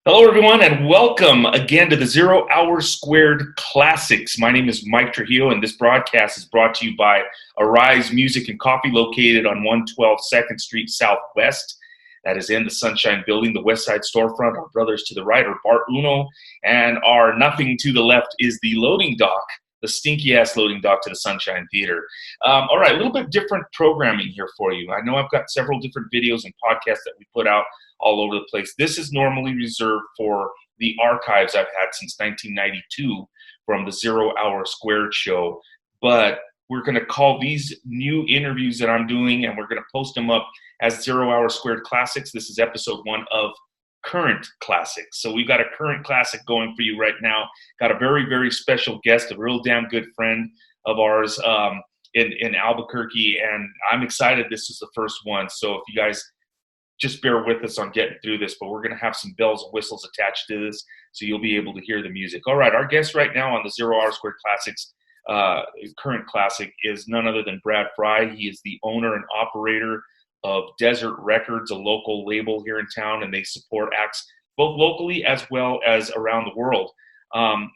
Hello, everyone, and welcome again to the Zero Hour Squared Classics. My name is Mike Trujillo, and this broadcast is brought to you by Arise Music and Coffee, located on 112 2nd Street Southwest. That is in the Sunshine Building, the West Side storefront. Our brothers to the right are Bar Uno, and our nothing to the left is the loading dock, the stinky-ass loading dock to the Sunshine Theater. All right, a little bit different programming here for you. I know I've got several different videos and podcasts that we put out all over the place. This is normally reserved for the archives I've had since 1992 from the Zero Hour Squared show. But we're going to call these new interviews that I'm doing, and we're going to post them up as Zero Hour Squared Classics. This is episode 1 of Current Classics. So we've got a current classic going for you right now. Got a very, very special guest, a real damn good friend of ours in Albuquerque, and I'm excited this is the first one. So if you guys just bear with us on getting through this, but we're going to have some bells and whistles attached to this, so you'll be able to hear the music. All right, our guest right now on the Zero Hour Squared Classics current classic is none other than Brad Frye. He is the owner and operator of Desert Records, a local label here in town, and they support acts both locally as well as around the world.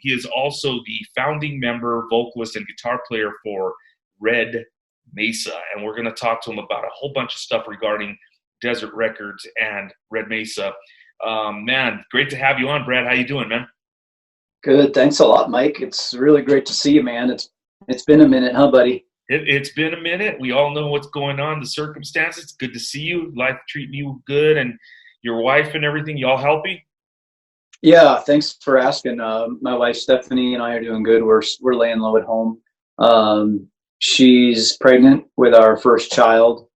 He is also the founding member, vocalist, and guitar player for Red Mesa, and we're going to talk to him about a whole bunch of stuff regarding Desert Records and Red Mesa. Man, great to have you on, Brad. How you doing, man? Good. Thanks a lot, Mike. It's really great to see you, man. It's been a minute, huh, buddy? It's been a minute. We all know what's going on, the circumstances. It's good to see you. Life treating you good, and your wife and everything. You all healthy? Yeah, thanks for asking. My wife Stephanie and I are doing good. We're laying low at home. She's pregnant with our first child,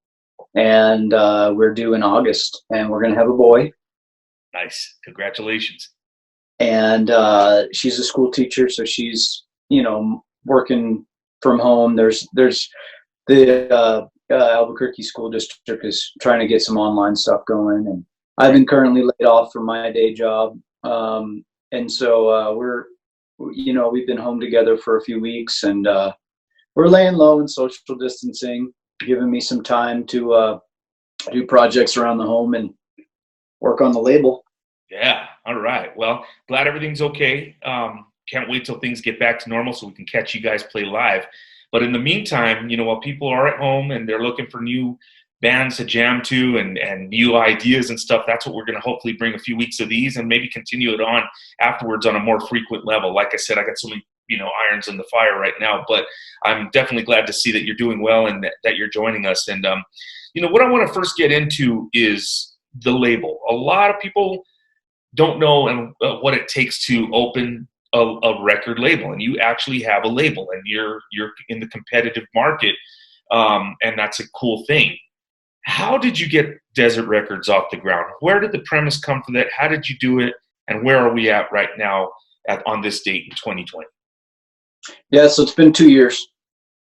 and we're due in August, and we're gonna have a boy. Nice. Congratulations. And she's a school teacher, so she's working from home. There's the Albuquerque school district is trying to get some online stuff going, and I've been currently laid off from my day job, and so we've been home together for a few weeks, and we're laying low and social distancing, giving me some time to do projects around the home and work on the label. Yeah. All right. Well, glad everything's okay. Can't wait till things get back to normal so we can catch you guys play live. But in the meantime, while people are at home and they're looking for new bands to jam to and new ideas and stuff, that's what we're going to hopefully bring a few weeks of these and maybe continue it on afterwards on a more frequent level. Like I said, I got so many irons in the fire right now, but I'm definitely glad to see that you're doing well and that you're joining us. And what I want to first get into is the label. A lot of people don't know what it takes to open a record label, and you actually have a label, and you're in the competitive market, and that's a cool thing. How did you get Desert Records off the ground? Where did the premise come from that? How did you do it, and where are we at right now on this date in 2020? Yeah, so it's been 2 years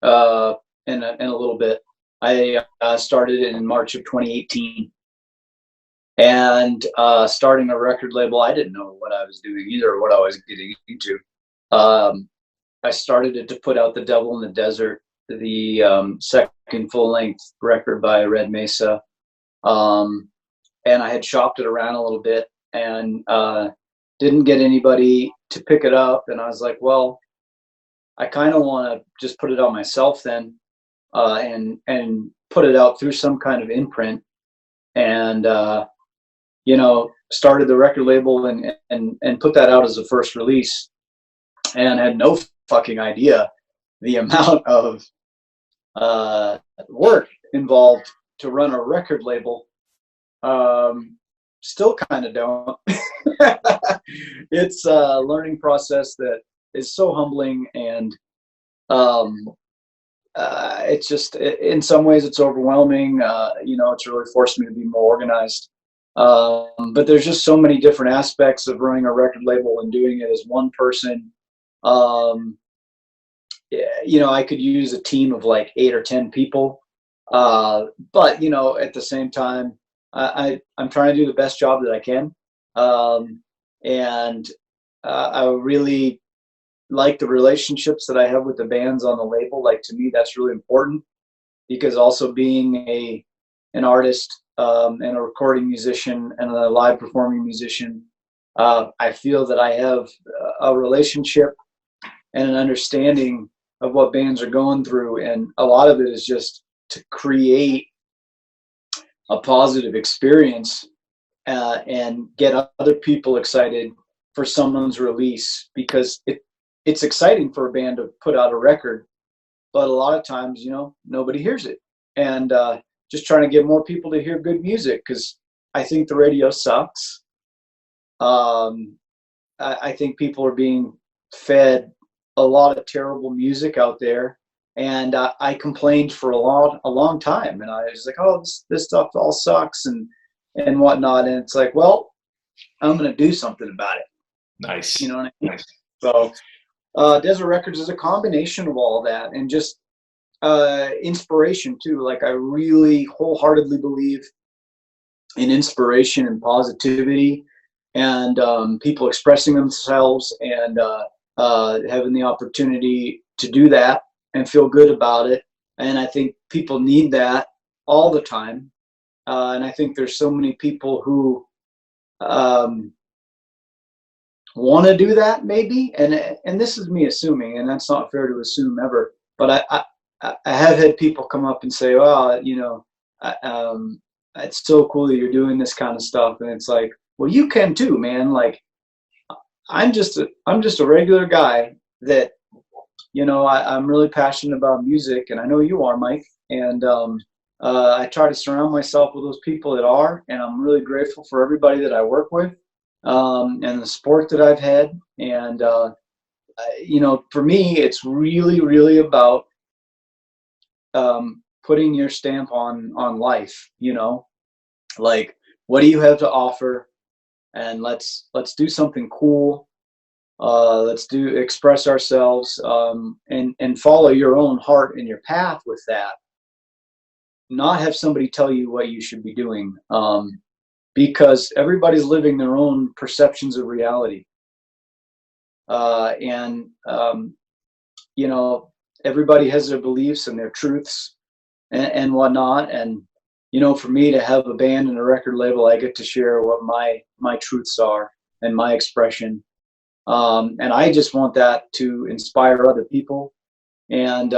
and a little bit. I started it in March of 2018. And starting a record label, I didn't know what I was doing either, or what I was getting into. I started it to put out The Devil in the Desert, the second full-length record by Red Mesa. And I had shopped it around a little bit and didn't get anybody to pick it up. And I was like, well, I kind of want to just put it out myself then, and put it out through some kind of imprint. And started the record label and put that out as a first release, and had no fucking idea the amount of work involved to run a record label. Still kind of don't. It's a learning process that is so humbling, and it's just, in some ways it's overwhelming. It's really forced me to be more organized. But there's just so many different aspects of running a record label and doing it as one person. I could use a team of like 8 or 10 people. But at the same time, I'm trying to do the best job that I can. And I really like the relationships that I have with the bands on the label. Like, to me, that's really important, because also being an artist and a recording musician and a live performing musician, I feel that I have a relationship and an understanding of what bands are going through, and a lot of it is just to create a positive experience and get other people excited for someone's release, because it's exciting for a band to put out a record, but a lot of times, you know, nobody hears it. And just trying to get more people to hear good music, because I think the radio sucks. I think people are being fed a lot of terrible music out there, and I complained for a long time, and I was like, oh, this stuff all sucks and whatnot, and it's like, well, I'm gonna do something about it. Nice. You know what I mean? Nice. So Desert Records is a combination of all that, and just inspiration too. Like, I really wholeheartedly believe in inspiration and positivity, and people expressing themselves, and having the opportunity to do that and feel good about it. And I think people need that all the time. And I think there's so many people who want to do that, maybe. And this is me assuming, and that's not fair to assume ever. But I have had people come up and say, "Well, you know, it's so cool that you're doing this kind of stuff." And it's like, well, you can too, man. Like, I'm just a regular guy that, you know, I'm really passionate about music, and I know you are, Mike. And I try to surround myself with those people that are, and I'm really grateful for everybody that I work with, and the support that I've had. And you know, for me, it's really, really about putting your stamp on life. You know, like, what do you have to offer? And let's do something cool. Let's express ourselves, and follow your own heart and your path with that. Not have somebody tell you what you should be doing, because everybody's living their own perceptions of reality. And you know, everybody has their beliefs and their truths and whatnot. And you know, for me to have a band and a record label, I get to share what my truths are and my expression. And I just want that to inspire other people. And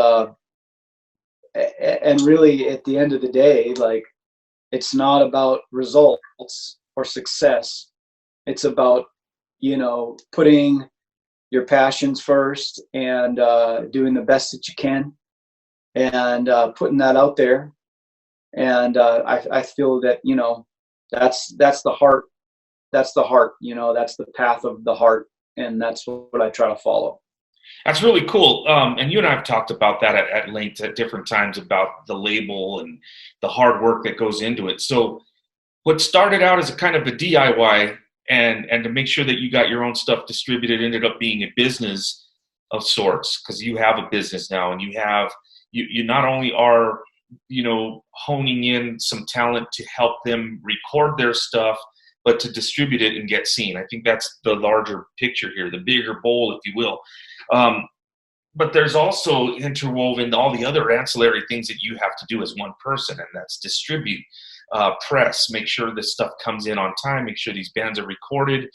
really, at the end of the day, like, it's not about results or success. It's about, you know, putting your passions first, and doing the best that you can, and putting that out there. And I feel that, you know, that's the heart. That's the heart. You know, that's the path of the heart, and that's what I try to follow. That's really cool. And you and I have talked about that at length at different times, about the label and the hard work that goes into it. So what started out as a kind of a DIY, and to make sure that you got your own stuff distributed, ended up being a business of sorts, because you have a business now, and you not only are, you know, honing in some talent to help them record their stuff, but to distribute it and get seen. I think that's the larger picture here, the bigger bowl, if you will. But there's also interwoven all the other ancillary things that you have to do as one person, and that's distribute, press, make sure this stuff comes in on time, make sure these bands are recorded,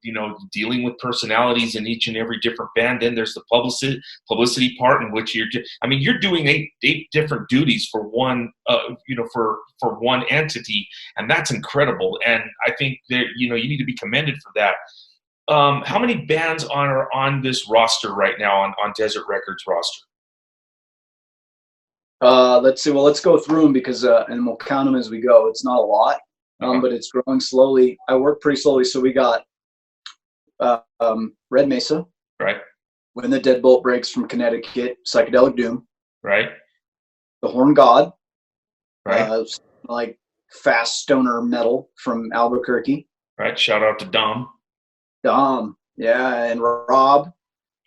you know, dealing with personalities in each and every different band. Then there's the publicity part, in which you're doing eight different duties for one, you know, for one entity, and that's incredible. And I think that, you know, you need to be commended for that. How many bands are on this roster right now, on Desert Records roster? Let's see. Well, let's go through them, because and we'll count them as we go. It's not a lot, but it's growing slowly. I work pretty slowly. So we got Red Mesa, right? When the Deadbolt Breaks from Connecticut, Psychedelic Doom, right? The Horn God, right? Like fast stoner metal from Albuquerque, right? Shout out to Dom, yeah, and Rob,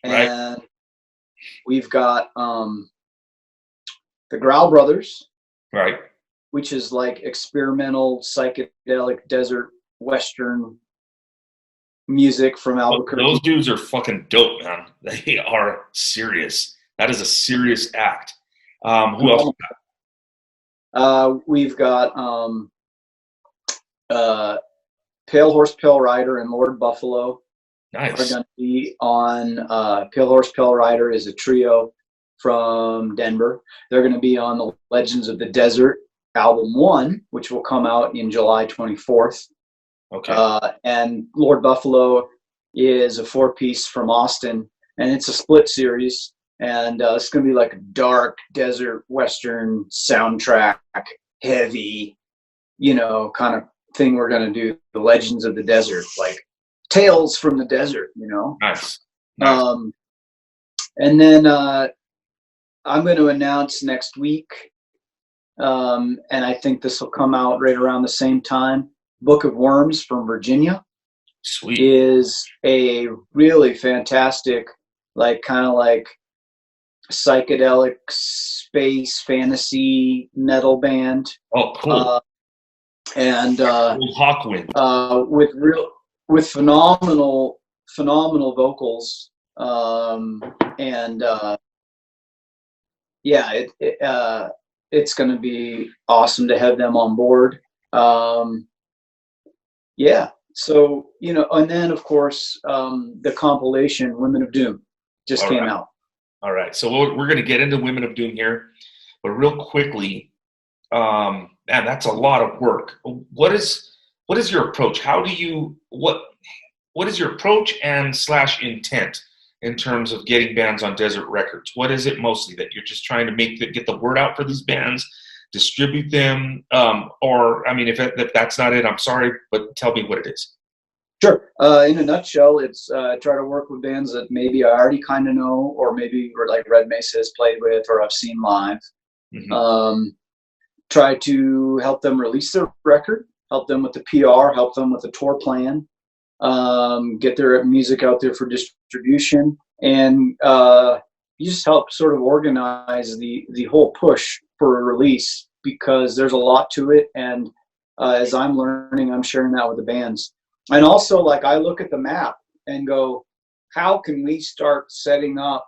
right? And we've got the Growl Brothers, right? Which is like experimental psychedelic desert western music from Albuquerque. Those dudes are fucking dope, man. They are serious. That is a serious act. Who else? We've got Pale Horse Pale Rider and Lord Buffalo are Nice. going to be on. Pale Horse Pale Rider is a trio from Denver. They're going to be on the Legends of the Desert album 1, which will come out in July 24th. Okay. And Lord Buffalo is a 4-piece from Austin, and it's a split series. And it's going to be like a dark desert Western soundtrack, heavy, kind of thing we're going to do. The Legends of the Desert, like Tales from the Desert, Nice. And then I'm going to announce next week, and I think this will come out right around the same time. Book of Worms from Virginia. Sweet. Is a really fantastic, kind of psychedelic space fantasy metal band. Oh, cool. And Hawkwind. With phenomenal vocals. It's going to be awesome to have them on board. So, and then of course, the compilation Women of Doom just came out. All right. So we're going to get into Women of Doom here, but real quickly, man, that's a lot of work. What is your approach? What is your approach and / intent in terms of getting bands on Desert Records? What is it mostly that you're just trying to get the word out for these bands, distribute them, or, I mean, if that's not it, I'm sorry, but tell me what it is. Sure. In a nutshell, it's try to work with bands that maybe I already kind of know, or maybe like Red Mesa has played with, or I've seen live. Mm-hmm. Try to help them release their record, help them with the PR, help them with the tour plan, get their music out there for distribution, and you just help sort of organize the whole push for a release, because there's a lot to it. And as I'm learning, I'm sharing that with the bands. And also, I look at the map and go, how can we start setting up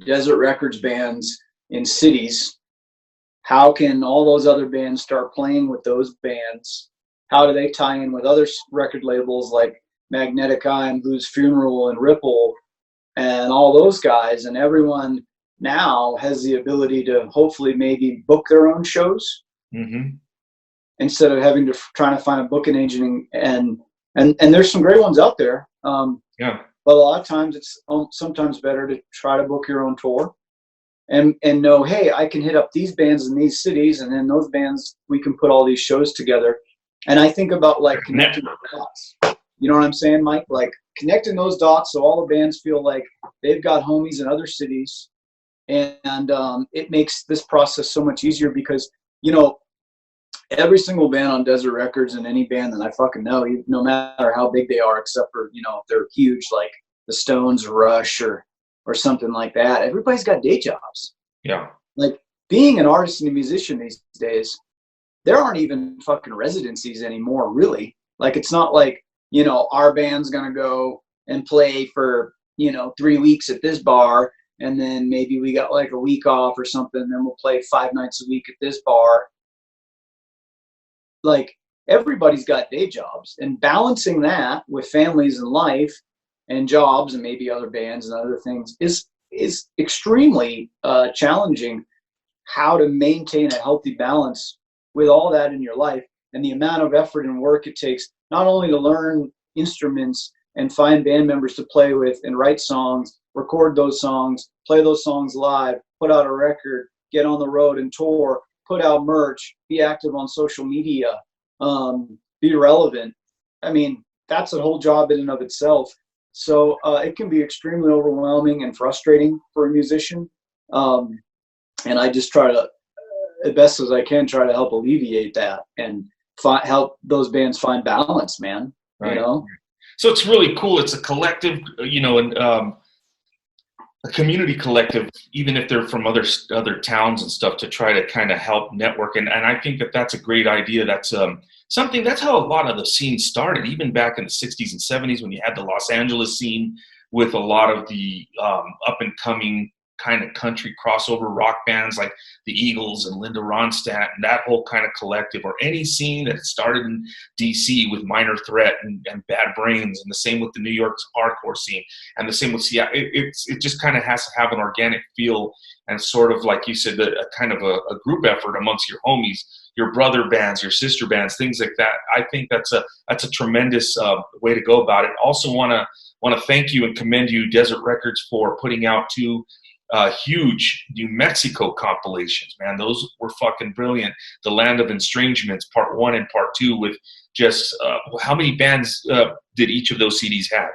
Desert Records bands in cities? How can all those other bands start playing with those bands? How do they tie in with other record labels like Magnetic Eye and Blues Funeral and Ripple and all those guys? And everyone now has the ability to hopefully maybe book their own shows. Mm-hmm. Instead of having to trying to find a booking agent, and there's some great ones out there. But a lot of times it's sometimes better to try to book your own tour, and know, hey, I can hit up these bands in these cities, and then those bands, we can put all these shows together. And I think about connecting the dots. You know what I'm saying, Mike? Connecting those dots so all the bands feel like they've got homies in other cities, and it makes this process so much easier, because every single band on Desert Records, and any band that I fucking know, no matter how big they are, except for, if they're huge, like the Stones, Rush, or something like that, everybody's got day jobs. Yeah. Being an artist and a musician these days, there aren't even fucking residencies anymore, really. It's not like, our band's going to go and play for, 3 weeks at this bar, and then maybe we got a week off or something, and then we'll play 5 nights a week at this bar. Everybody's got day jobs, and balancing that with families and life and jobs and maybe other bands and other things is extremely challenging. How to maintain a healthy balance with all that in your life, and the amount of effort and work it takes, not only to learn instruments and find band members to play with and write songs, record those songs, play those songs live, put out a record, get on the road and tour, put out merch, be active on social media, be relevant. I mean, that's a whole job in and of itself. So it can be extremely overwhelming and frustrating for a musician. And I just try to, as best as I can, try to help alleviate that and help those bands find balance, man. Right. So it's really cool. It's a collective, and a community collective, even if they're from other towns and stuff, to try to kind of help network. And I think that's a great idea. That's something, that's how a lot of the scene started, even back in the 60s and 70s, when you had the Los Angeles scene with a lot of the up and coming kind of country crossover rock bands like the Eagles and Linda Ronstadt and that whole kind of collective, or any scene that started in DC with Minor Threat and Bad Brains, and the same with the New York hardcore scene, and the same with Seattle. It just kind of has to have an organic feel, and sort of like you said, a kind of a group effort amongst your homies, your brother bands, your sister bands, things like that. I think that's a tremendous way to go about it. Also want to thank you and commend you, Desert Records, for putting out 2 huge New Mexico compilations, man. Those were fucking brilliant. The Land of Estrangements, Part 1 and Part 2, with just how many bands did each of those CDs have?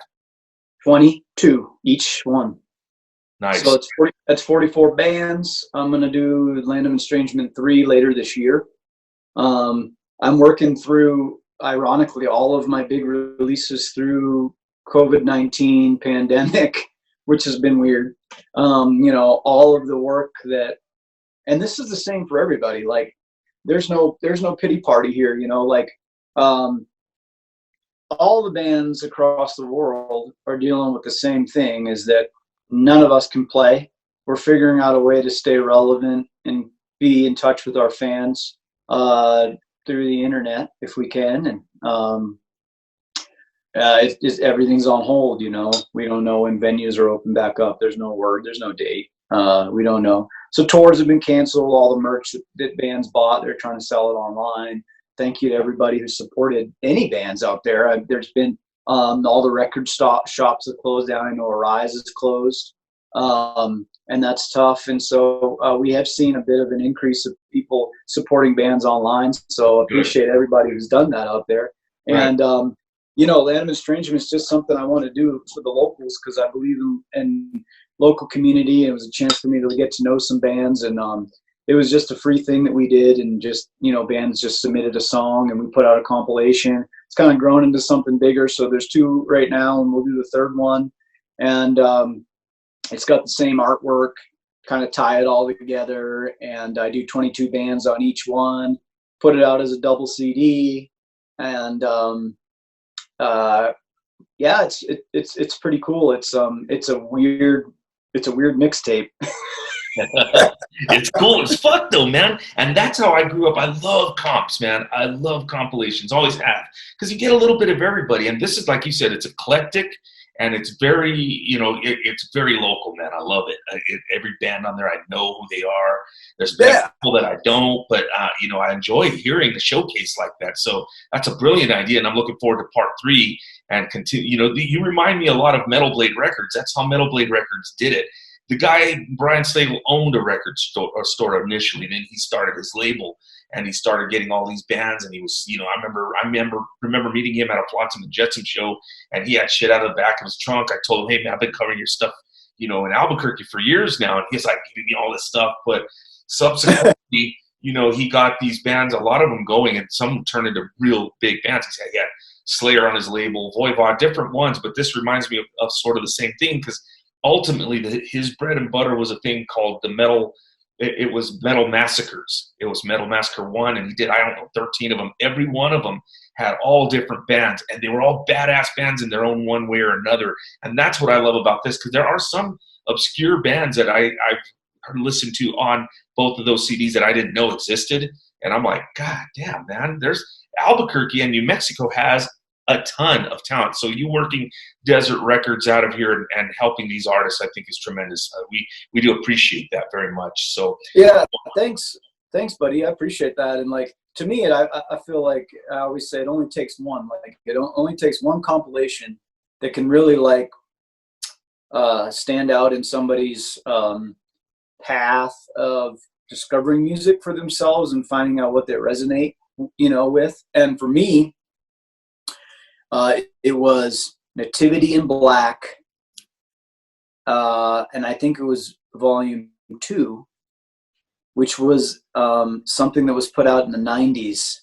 22 each one. Nice. So that's 44 bands. I'm going to do Land of Estrangement 3 later this year. I'm working through, ironically, all of my big releases through COVID-19 pandemic, which has been weird. All of the work that, and this is the same for everybody. Like, there's no pity party here. All the bands across the world are dealing with the same thing, is that none of us can play. We're figuring out a way to stay relevant and be in touch with our fans through the internet if we can. And everything's on hold. We don't know when venues are open back up. There's no word. There's no date. We don't know. So tours have been canceled. All the merch that bands bought, they're trying to sell it online. Thank you to everybody who supported any bands out there. There's been all the record shops have closed down. I know Arise is closed, and that's tough. And so we have seen a bit of an increase of people supporting bands online. So appreciate everybody who's done that out there. Right. And Land of Estrangement is just something I want to do for the locals, because I believe in local community. It was a chance for me to get to know some bands, and it was just a free thing that we did, and just bands just submitted a song and we put out a compilation. It's kind of grown into something bigger. So there's 2 right now, and we'll do the 3rd one. And it's got the same artwork, kind of tie it all together. And I do 22 bands on each one, put it out as a double CD. And it's pretty cool. It's a weird mixtape. It's cool as fuck though, man. And that's how I grew up. I love comps, man. I love compilations, always have, because you get a little bit of everybody. And this is, like you said, it's eclectic, and it's very, it's very local, man. I love it. Every band on there, I know who they are. There's people that I don't, but I enjoy hearing a showcase like that. So that's a brilliant idea, and I'm looking forward to Part 3 and continue. You remind me a lot of Metal Blade Records. That's how Metal Blade Records did it. The guy, Brian Slagle, owned a record store initially. Then he started his label, and he started getting all these bands. And he was, I remember meeting him at a Flotsam and Jetsam show, and he had shit out of the back of his trunk. I told him, hey man, I've been covering your stuff, in Albuquerque for years now. And he's like giving me all this stuff. But subsequently, he got these bands, a lot of them going, and some turned into real big bands. He said he had Slayer on his label, Voivod, different ones. But this reminds me of sort of the same thing, because ultimately, his bread and butter was a thing called the metal. It was Metal Massacres. It was Metal Massacre 1, and he did, 13 of them. Every one of them had all different bands, and they were all badass bands in their own one way or another. And that's what I love about this, because there are some obscure bands that I've listened to on both of those CDs that I didn't know existed. And I'm like, God damn, man, there's Albuquerque and New Mexico has a ton of talent. So you working Desert Records out of here and helping these artists, I think, is tremendous. We do appreciate that very much. So yeah, thanks, buddy. I appreciate that. And like, to me, I feel like I always say it only takes one. Like, it only takes one compilation that can really stand out in somebody's path of discovering music for themselves and finding out what they resonate, with. And for me, it was Nativity in Black, and I think it was Volume 2, which was something that was put out in the 90s,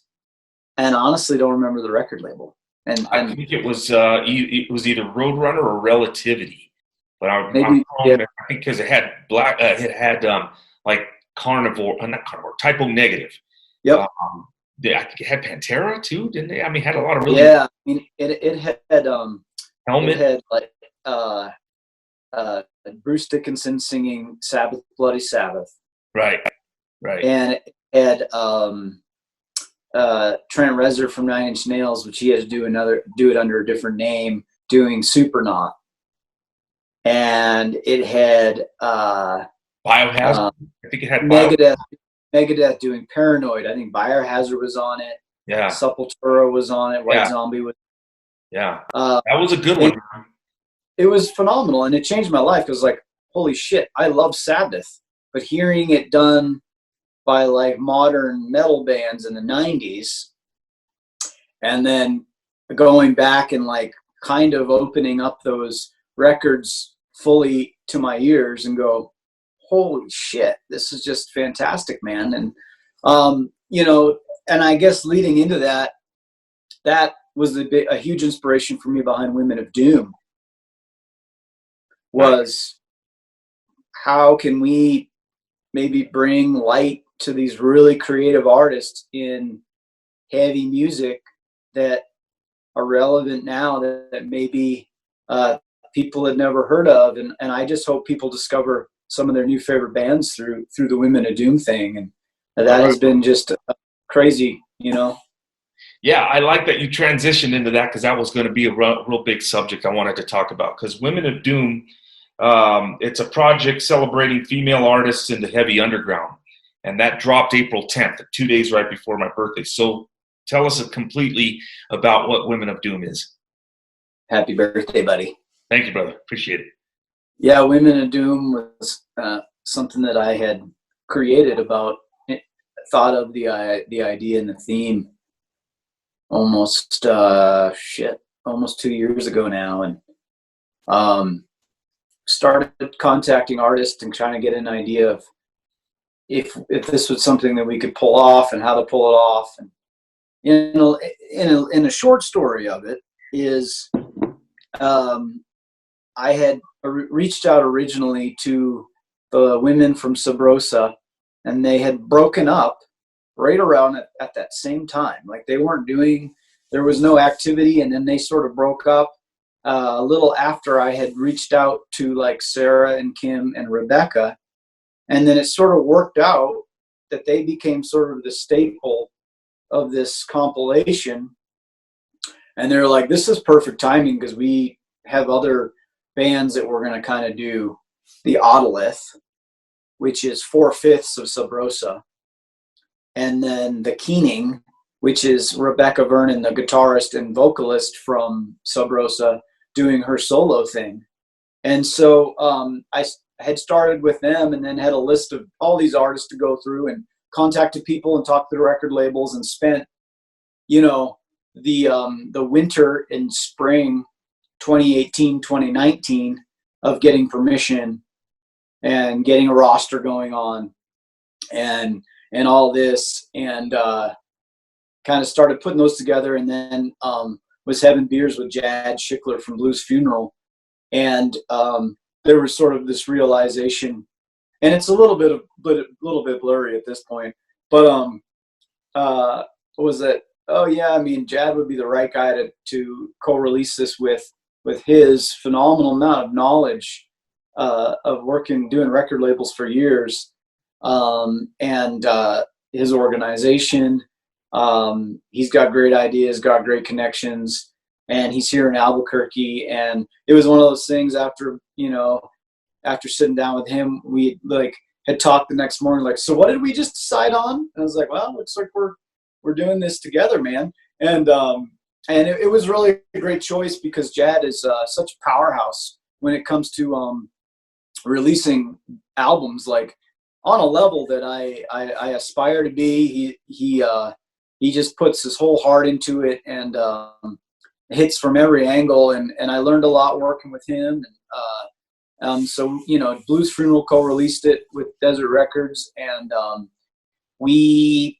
and honestly don't remember the record label. And I think it was either Roadrunner or Relativity, but I think because it had Carnivore, not Carnivore, Typo Negative. Yep. I think it had Pantera too, didn't they? I mean, it had a lot of really. Yeah, I mean, it had Helmet. It had Bruce Dickinson singing Sabbath, Bloody Sabbath. Right. And had Trent Reznor from Nine Inch Nails, which he had to do it under a different name, doing Supernaut. And it had Biohazard. I think it had Megadeth doing Paranoid. I think Biohazard was on it. Yeah. Sepultura was on it. White Zombie was. Yeah. That was a good one. It was phenomenal, and it changed my life because, like, holy shit, I love Sabbath, but hearing it done by like modern metal bands in the 90s, and then going back and like kind of opening up those records fully to my ears and go, holy shit, this is just fantastic, man. And and I guess leading into that was a huge inspiration for me behind Women of Doom, was how can we maybe bring light to these really creative artists in heavy music that are relevant now that maybe people had never heard of. And I just hope people discover some of their new favorite bands through the Women of Doom thing. And that has been just crazy, Yeah, I like that you transitioned into that, because that was going to be a real big subject I wanted to talk about. Because Women of Doom, it's a project celebrating female artists in the heavy underground. And that dropped April 10th, 2 days right before my birthday. So tell us completely about what Women of Doom is. Happy birthday, buddy. Thank you, brother. Appreciate it. Yeah, Women of Doom was something that I had created thought of the idea and the theme almost 2 years ago now. And started contacting artists and trying to get an idea of if this was something that we could pull off and how to pull it off. And in a short story of it is, I had reached out originally to the women from Sub Rosa, and they had broken up right around at that same time. Like there was no activity, and then they sort of broke up a little after I had reached out to like Sarah and Kim and Rebecca. And then it sort of worked out that they became sort of the staple of this compilation. And they're like, this is perfect timing because we have other bands that we're going to kind of do the Otolith, which is 4/5 of Sub Rosa. And then the Keening, which is Rebecca Vernon, the guitarist and vocalist from Sub Rosa, doing her solo thing. And so I had started with them, and then had a list of all these artists to go through, and contacted people and talked to the record labels, and spent, the winter and spring 2018, 2019 of getting permission and getting a roster going on and all this, and kind of started putting those together. And then was having beers with Jad Schickler from Blues Funeral, and there was sort of this realization, and it's a little bit blurry at this point, but was that, oh yeah, I mean, Jad would be the right guy to co-release this with his phenomenal amount of knowledge of doing record labels for years, and his organization. He's got great ideas, got great connections, and he's here in Albuquerque. And it was one of those things after sitting down with him, we had talked the next morning, like, so what did we just decide on? And I was like, well, looks like we're doing this together, man. And it was really a great choice, because Jad is such a powerhouse when it comes to releasing albums, like on a level that I aspire to be. He just puts his whole heart into it, and hits from every angle. And I learned a lot working with him. So Blues Funeral co-released it with Desert Records, and we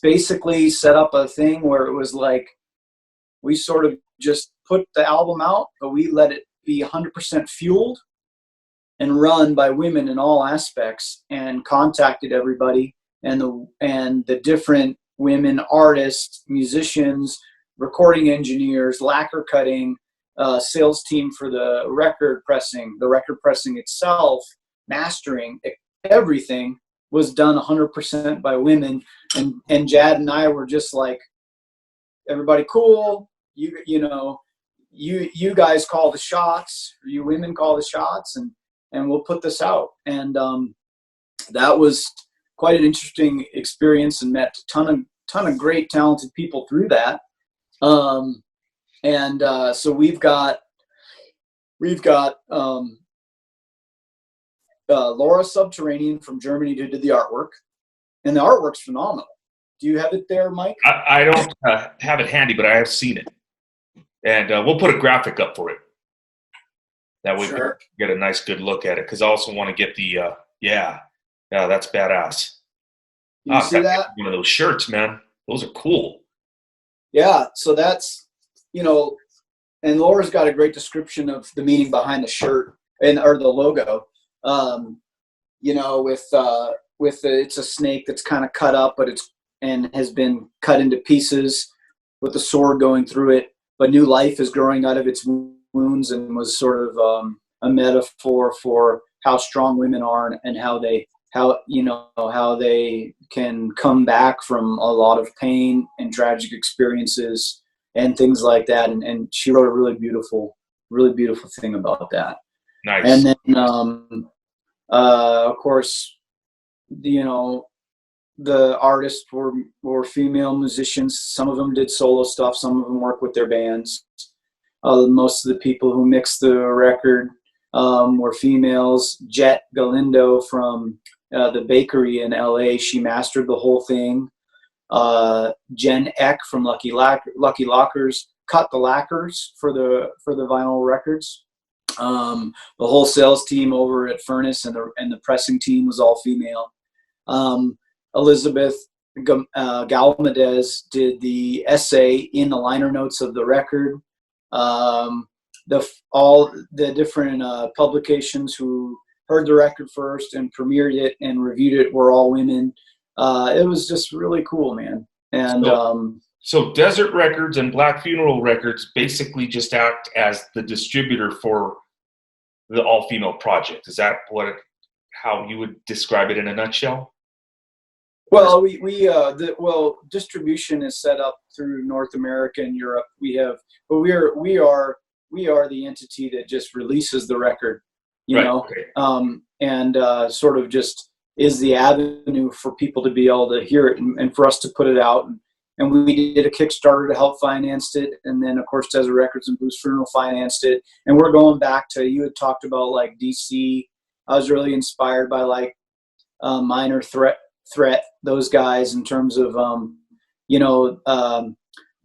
basically set up a thing where it was like we sort of just put the album out, but we let it be 100% fueled and run by women in all aspects, and contacted everybody and the different women artists, musicians, recording engineers, lacquer cutting, sales team for the record pressing itself, mastering, everything was done 100% by women. And Jad and I were just like, everybody cool. You guys call the shots, or you women call the shots, and we'll put this out. And that was quite an interesting experience, and met a ton of great talented people through that. So we've got Laura Subterranean from Germany who did the artwork, and the artwork's phenomenal. Do you have it there, Mike? I don't have it handy, but I have seen it, and we'll put a graphic up for it. That way, sure, we can get a nice, good look at it. Because I also want to get the yeah, that's badass. You see that? One of those shirts, man. Those are cool. Yeah, so that's, and Laura's got a great description of the meaning behind the shirt or the logo. It's a snake that's kind of cut up, and has been cut into pieces with the sword going through it, but new life is growing out of its wounds, and was sort of a metaphor for how strong women are, and how they can come back from a lot of pain and tragic experiences and things like that. And she wrote a really beautiful thing about that. Nice. And then, of course, the artists were female musicians. Some of them did solo stuff. Some of them worked with their bands. Most of the people who mixed the record were females. Jet Galindo from the bakery in LA, she mastered the whole thing. Jen Eck from Lucky Lockers cut the lacquers for the vinyl records. The whole sales team over at Furnace and the pressing team was all female. Elizabeth Galmadez did the essay in the liner notes of the record. All the different publications who heard the record first and premiered it and reviewed it were all women. It was just really cool, man. And so Desert Records and Black Funeral Records basically just act as the distributor for the all-female project. Is that how you would describe it in a nutshell? Well, distribution is set up through North America and Europe. We are the entity that just releases the record, and sort of just is the avenue for people to be able to hear it and for us to put it out. And we did a Kickstarter to help finance it, and then of course Desert Records and Blues Funeral financed it. And we're going back to, you had talked about like DC. I was really inspired by Minor Threat, those guys, in terms of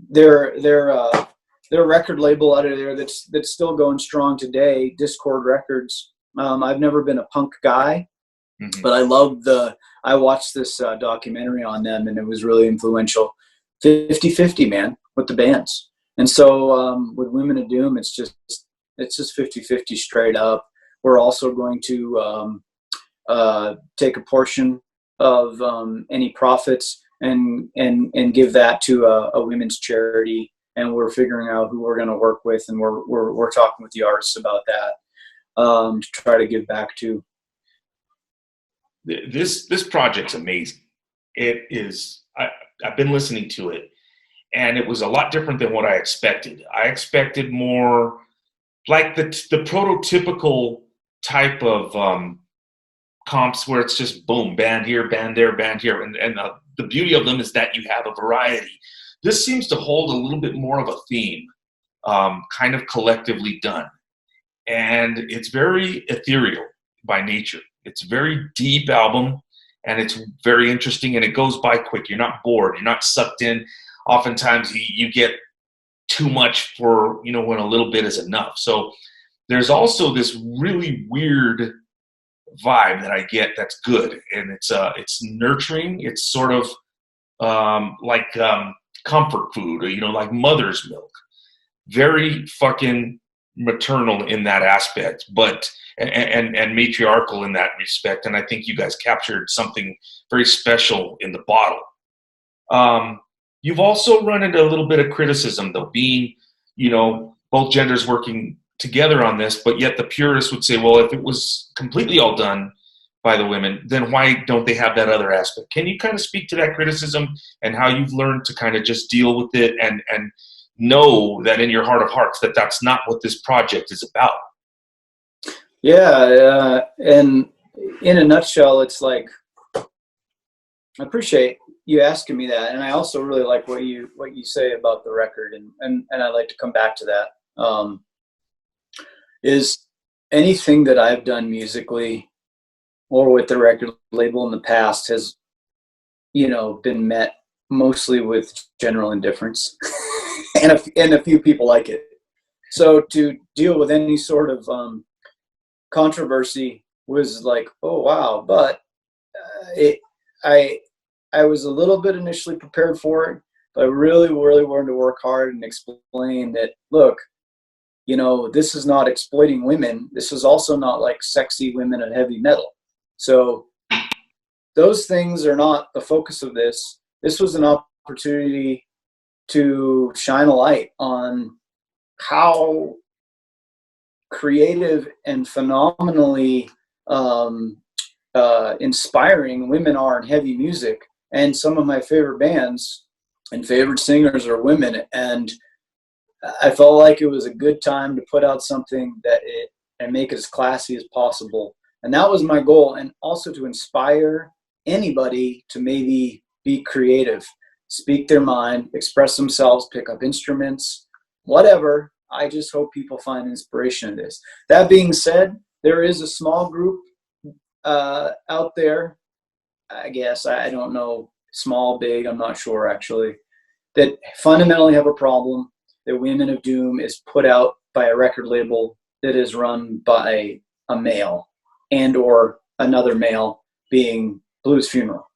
their record label out of there that's still going strong today, Discord Records. I've never been a punk guy, but I watched this documentary on them, and it was really influential. 50-50, man, with the bands. And so with Women of Doom, it's just 50-50 straight up. We're also going to take a portion of any profits and give that to a women's charity. And we're figuring out who we're going to work with, and we're talking with the artists about that to try to give back to. This project's amazing. It is. I've been listening to it, and it was a lot different than what I expected. I expected more like the prototypical type of comps where it's just boom, band here, band there, band here, and the beauty of them is that you have a variety. This seems to hold a little bit more of a theme, kind of collectively done, and it's very ethereal by nature. It's a very deep album, and it's very interesting, and it goes by quick. You're not bored. You're not sucked in. Oftentimes, you get too much for, when a little bit is enough. So there's also this really weird vibe that I get that's good, and it's nurturing. It's sort of like comfort food, or like mother's milk. Very fucking maternal in that aspect, but and matriarchal in that respect. And I think you guys captured something very special in the bottle. You've also run into a little bit of criticism, though, being both genders working together on this, but yet the purists would say, well, if it was completely all done by the women, then why don't they have that other aspect? Can you kind of speak to that criticism and how you've learned to kind of just deal with it and know that in your heart of hearts that that's not what this project is about? Yeah, and in a nutshell, it's like, I appreciate you asking me that, and I also really like what you say about the record, and I'd like to come back to that. Is anything that I've done musically or with the record label in the past has, been met mostly with general indifference, and a few people like it. So to deal with any sort of controversy was like, oh wow, but I was a little bit initially prepared for it, but I really wanted to work hard and explain that, look, this is not exploiting women. This is also not like sexy women and heavy metal. So those things are not the focus of this. This was an opportunity to shine a light on how creative and phenomenally inspiring women are in heavy music. And some of my favorite bands and favorite singers are women. And I felt like it was a good time to put out something and make it as classy as possible. And that was my goal. And also to inspire anybody to maybe be creative, speak their mind, express themselves, pick up instruments, whatever. I just hope people find inspiration in this. That being said, there is a small group out there, I guess, I don't know, small, big, I'm not sure actually, that fundamentally have a problem that Women of Doom is put out by a record label that is run by a male and or another male, being Blues Funeral.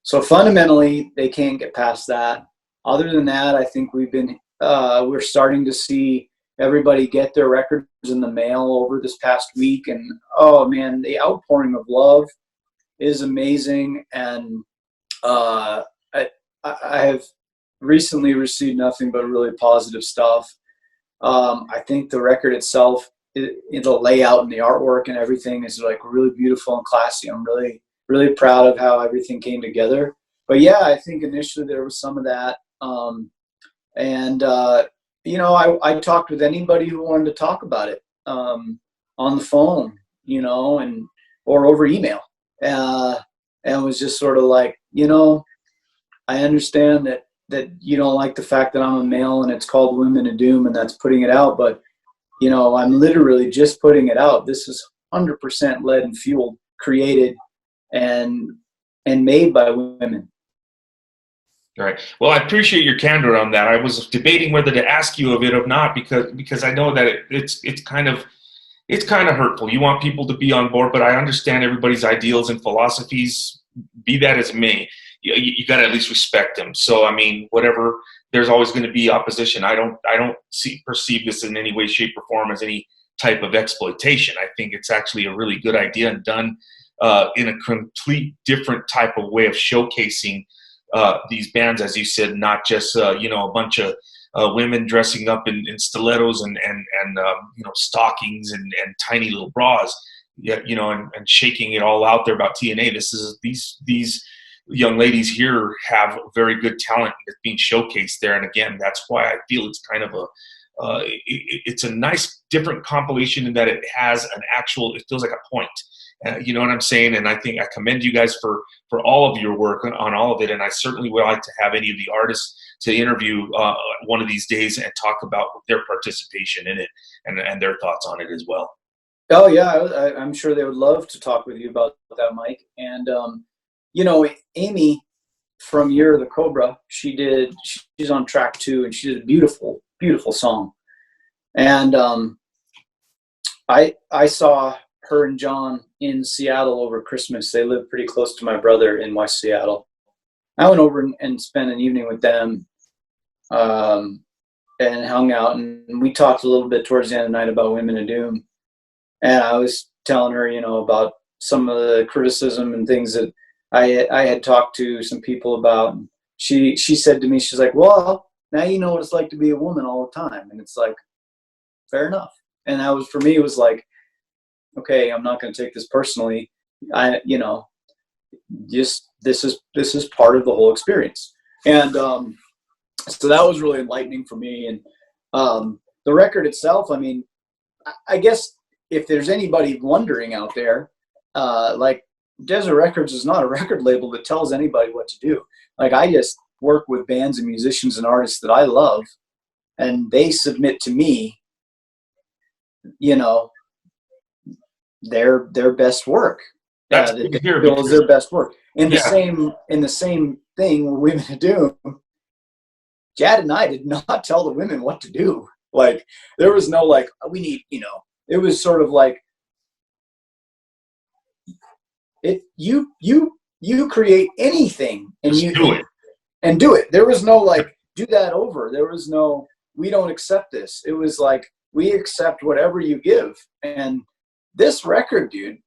So fundamentally, they can't get past that. Other than that, I think we're starting to see everybody get their records in the mail over this past week. And, oh man, the outpouring of love is amazing. And I have recently received nothing but really positive stuff. I think the record itself, the layout and the artwork and everything is like really beautiful and classy. I'm really proud of how everything came together. But yeah, I think initially there was some of that. I talked with anybody who wanted to talk about it on the phone, or over email. And it was just sort of like, I understand that you don't like the fact that I'm a male and it's called Women of Doom and that's putting it out, but I'm literally just putting it out. This is 100% led and fueled, created and made by women. All right. Well, I appreciate your candor on that. I was debating whether to ask you of it or not because I know that it's kind of hurtful. You want people to be on board, but I understand everybody's ideals and philosophies, be that as it may. You got to at least respect them. So, I mean, whatever, there's always going to be opposition. I don't perceive this in any way, shape, or form as any type of exploitation. I think it's actually a really good idea and done in a complete different type of way of showcasing these bands, as you said, not just a bunch of women dressing up in stilettos and stockings and tiny little bras, and shaking it all out there about TNA. These young ladies here have very good talent that's being showcased there, and again, that's why I feel it's kind of it's a nice different compilation in that it has it feels like a point. You know what I'm saying? And I think I commend you guys for all of your work on all of it. And I certainly would like to have any of the artists to interview one of these days and talk about their participation in it and their thoughts on it as well. Oh yeah, I'm sure they would love to talk with you about that, Mike. And Amy from Year of the Cobra, she's on track 2, and she did a beautiful, beautiful song. And I saw her and John in Seattle over Christmas. They live pretty close to my brother in West Seattle. I went over and spent an evening with them and hung out, and we talked a little bit towards the end of the night about Women of Doom. And I was telling her, about some of the criticism and things that I had talked to some people about. And she said to me, she's like, well, now you know what it's like to be a woman all the time. And it's like, fair enough. And that was, for me, it was like, okay, I'm not going to take this personally. Just this is part of the whole experience. And so that was really enlightening for me. And the record itself, I mean, I guess if there's anybody wondering out there, like Desert Records is not a record label that tells anybody what to do. Like, I just work with bands and musicians and artists that I love, and they submit to me, their best work. That's That they feel is their best work. In the same thing with Women of Doom, Jad and I did not tell the women what to do. Like, there was no like, we need, it was sort of like, you create anything and just do it. And do it. There was no like, do that over. There was no, we don't accept this. It was like, we accept whatever you give. And this record, dude,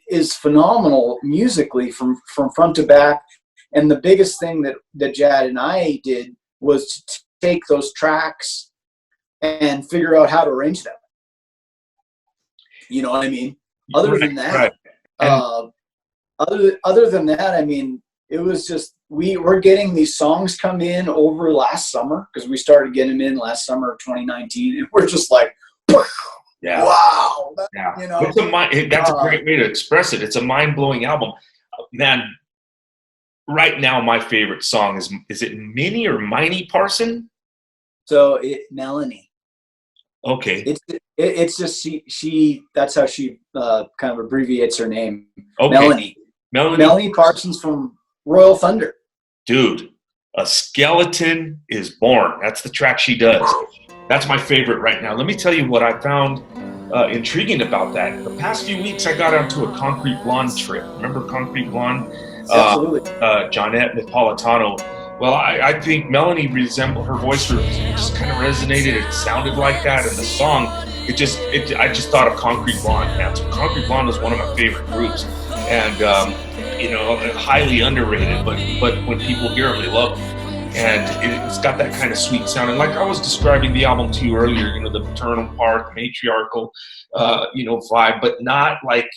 is phenomenal musically from front to back. And the biggest thing that Jad and I did was to take those tracks and figure out how to arrange them. You know what I mean? Other than that, other than that, I mean, it was just, we're getting these songs come in over last summer, because we started getting them in last summer of 2019, and we're just like, yeah, wow, yeah. That's a great way to express it. It's a mind-blowing album, man. Right now, my favorite song is it Minnie or Minnie Parson? So Melanie. Okay. It's just she that's how she kind of abbreviates her name. Okay. Melanie Parsons from Royal Thunder. Dude, A Skeleton is Born. That's the track she does. That's my favorite right now. Let me tell you what I found intriguing about that. The past few weeks, I got onto a Concrete Blonde trip. Remember Concrete Blonde? Absolutely. Johnette Napolitano. Well, I think Melanie resembled, her voice just kind of resonated. It sounded like that, and the song, I just thought of Concrete Blonde. Man, so Concrete Blonde is one of my favorite groups, and highly underrated. But when people hear them, they love them, and it's got that kind of sweet sound. And like I was describing the album to you earlier, the maternal part, the matriarchal, vibe, but not like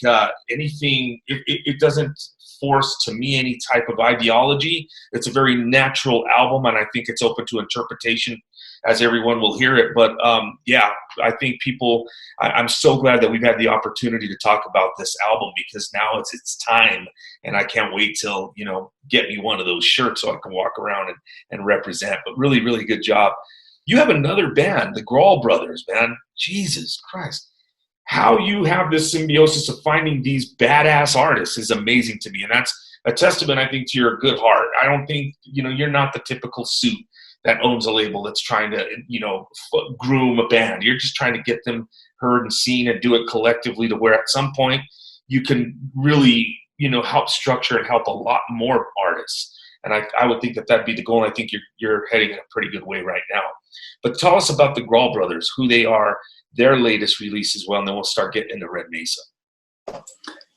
anything. It doesn't force to me any type of ideology. It's a very natural album, and I think it's open to interpretation as everyone will hear it. But I think I'm so glad that we've had the opportunity to talk about this album, because now it's its time, and I can't wait till get me one of those shirts so I can walk around and represent. But really, really good job. You have another band, the Grawl Brothers, man. Jesus Christ. How you have this symbiosis of finding these badass artists is amazing to me. And that's a testament, I think, to your good heart. I don't think, you're not the typical suit that owns a label that's trying to, groom a band. You're just trying to get them heard and seen and do it collectively, to where at some point you can really, help structure and help a lot more artists. And I would think that that'd be the goal. And I think you're heading in a pretty good way right now. But tell us about the Grawl Brothers, who they are, their latest release as well, and then we'll start getting into Red Mesa.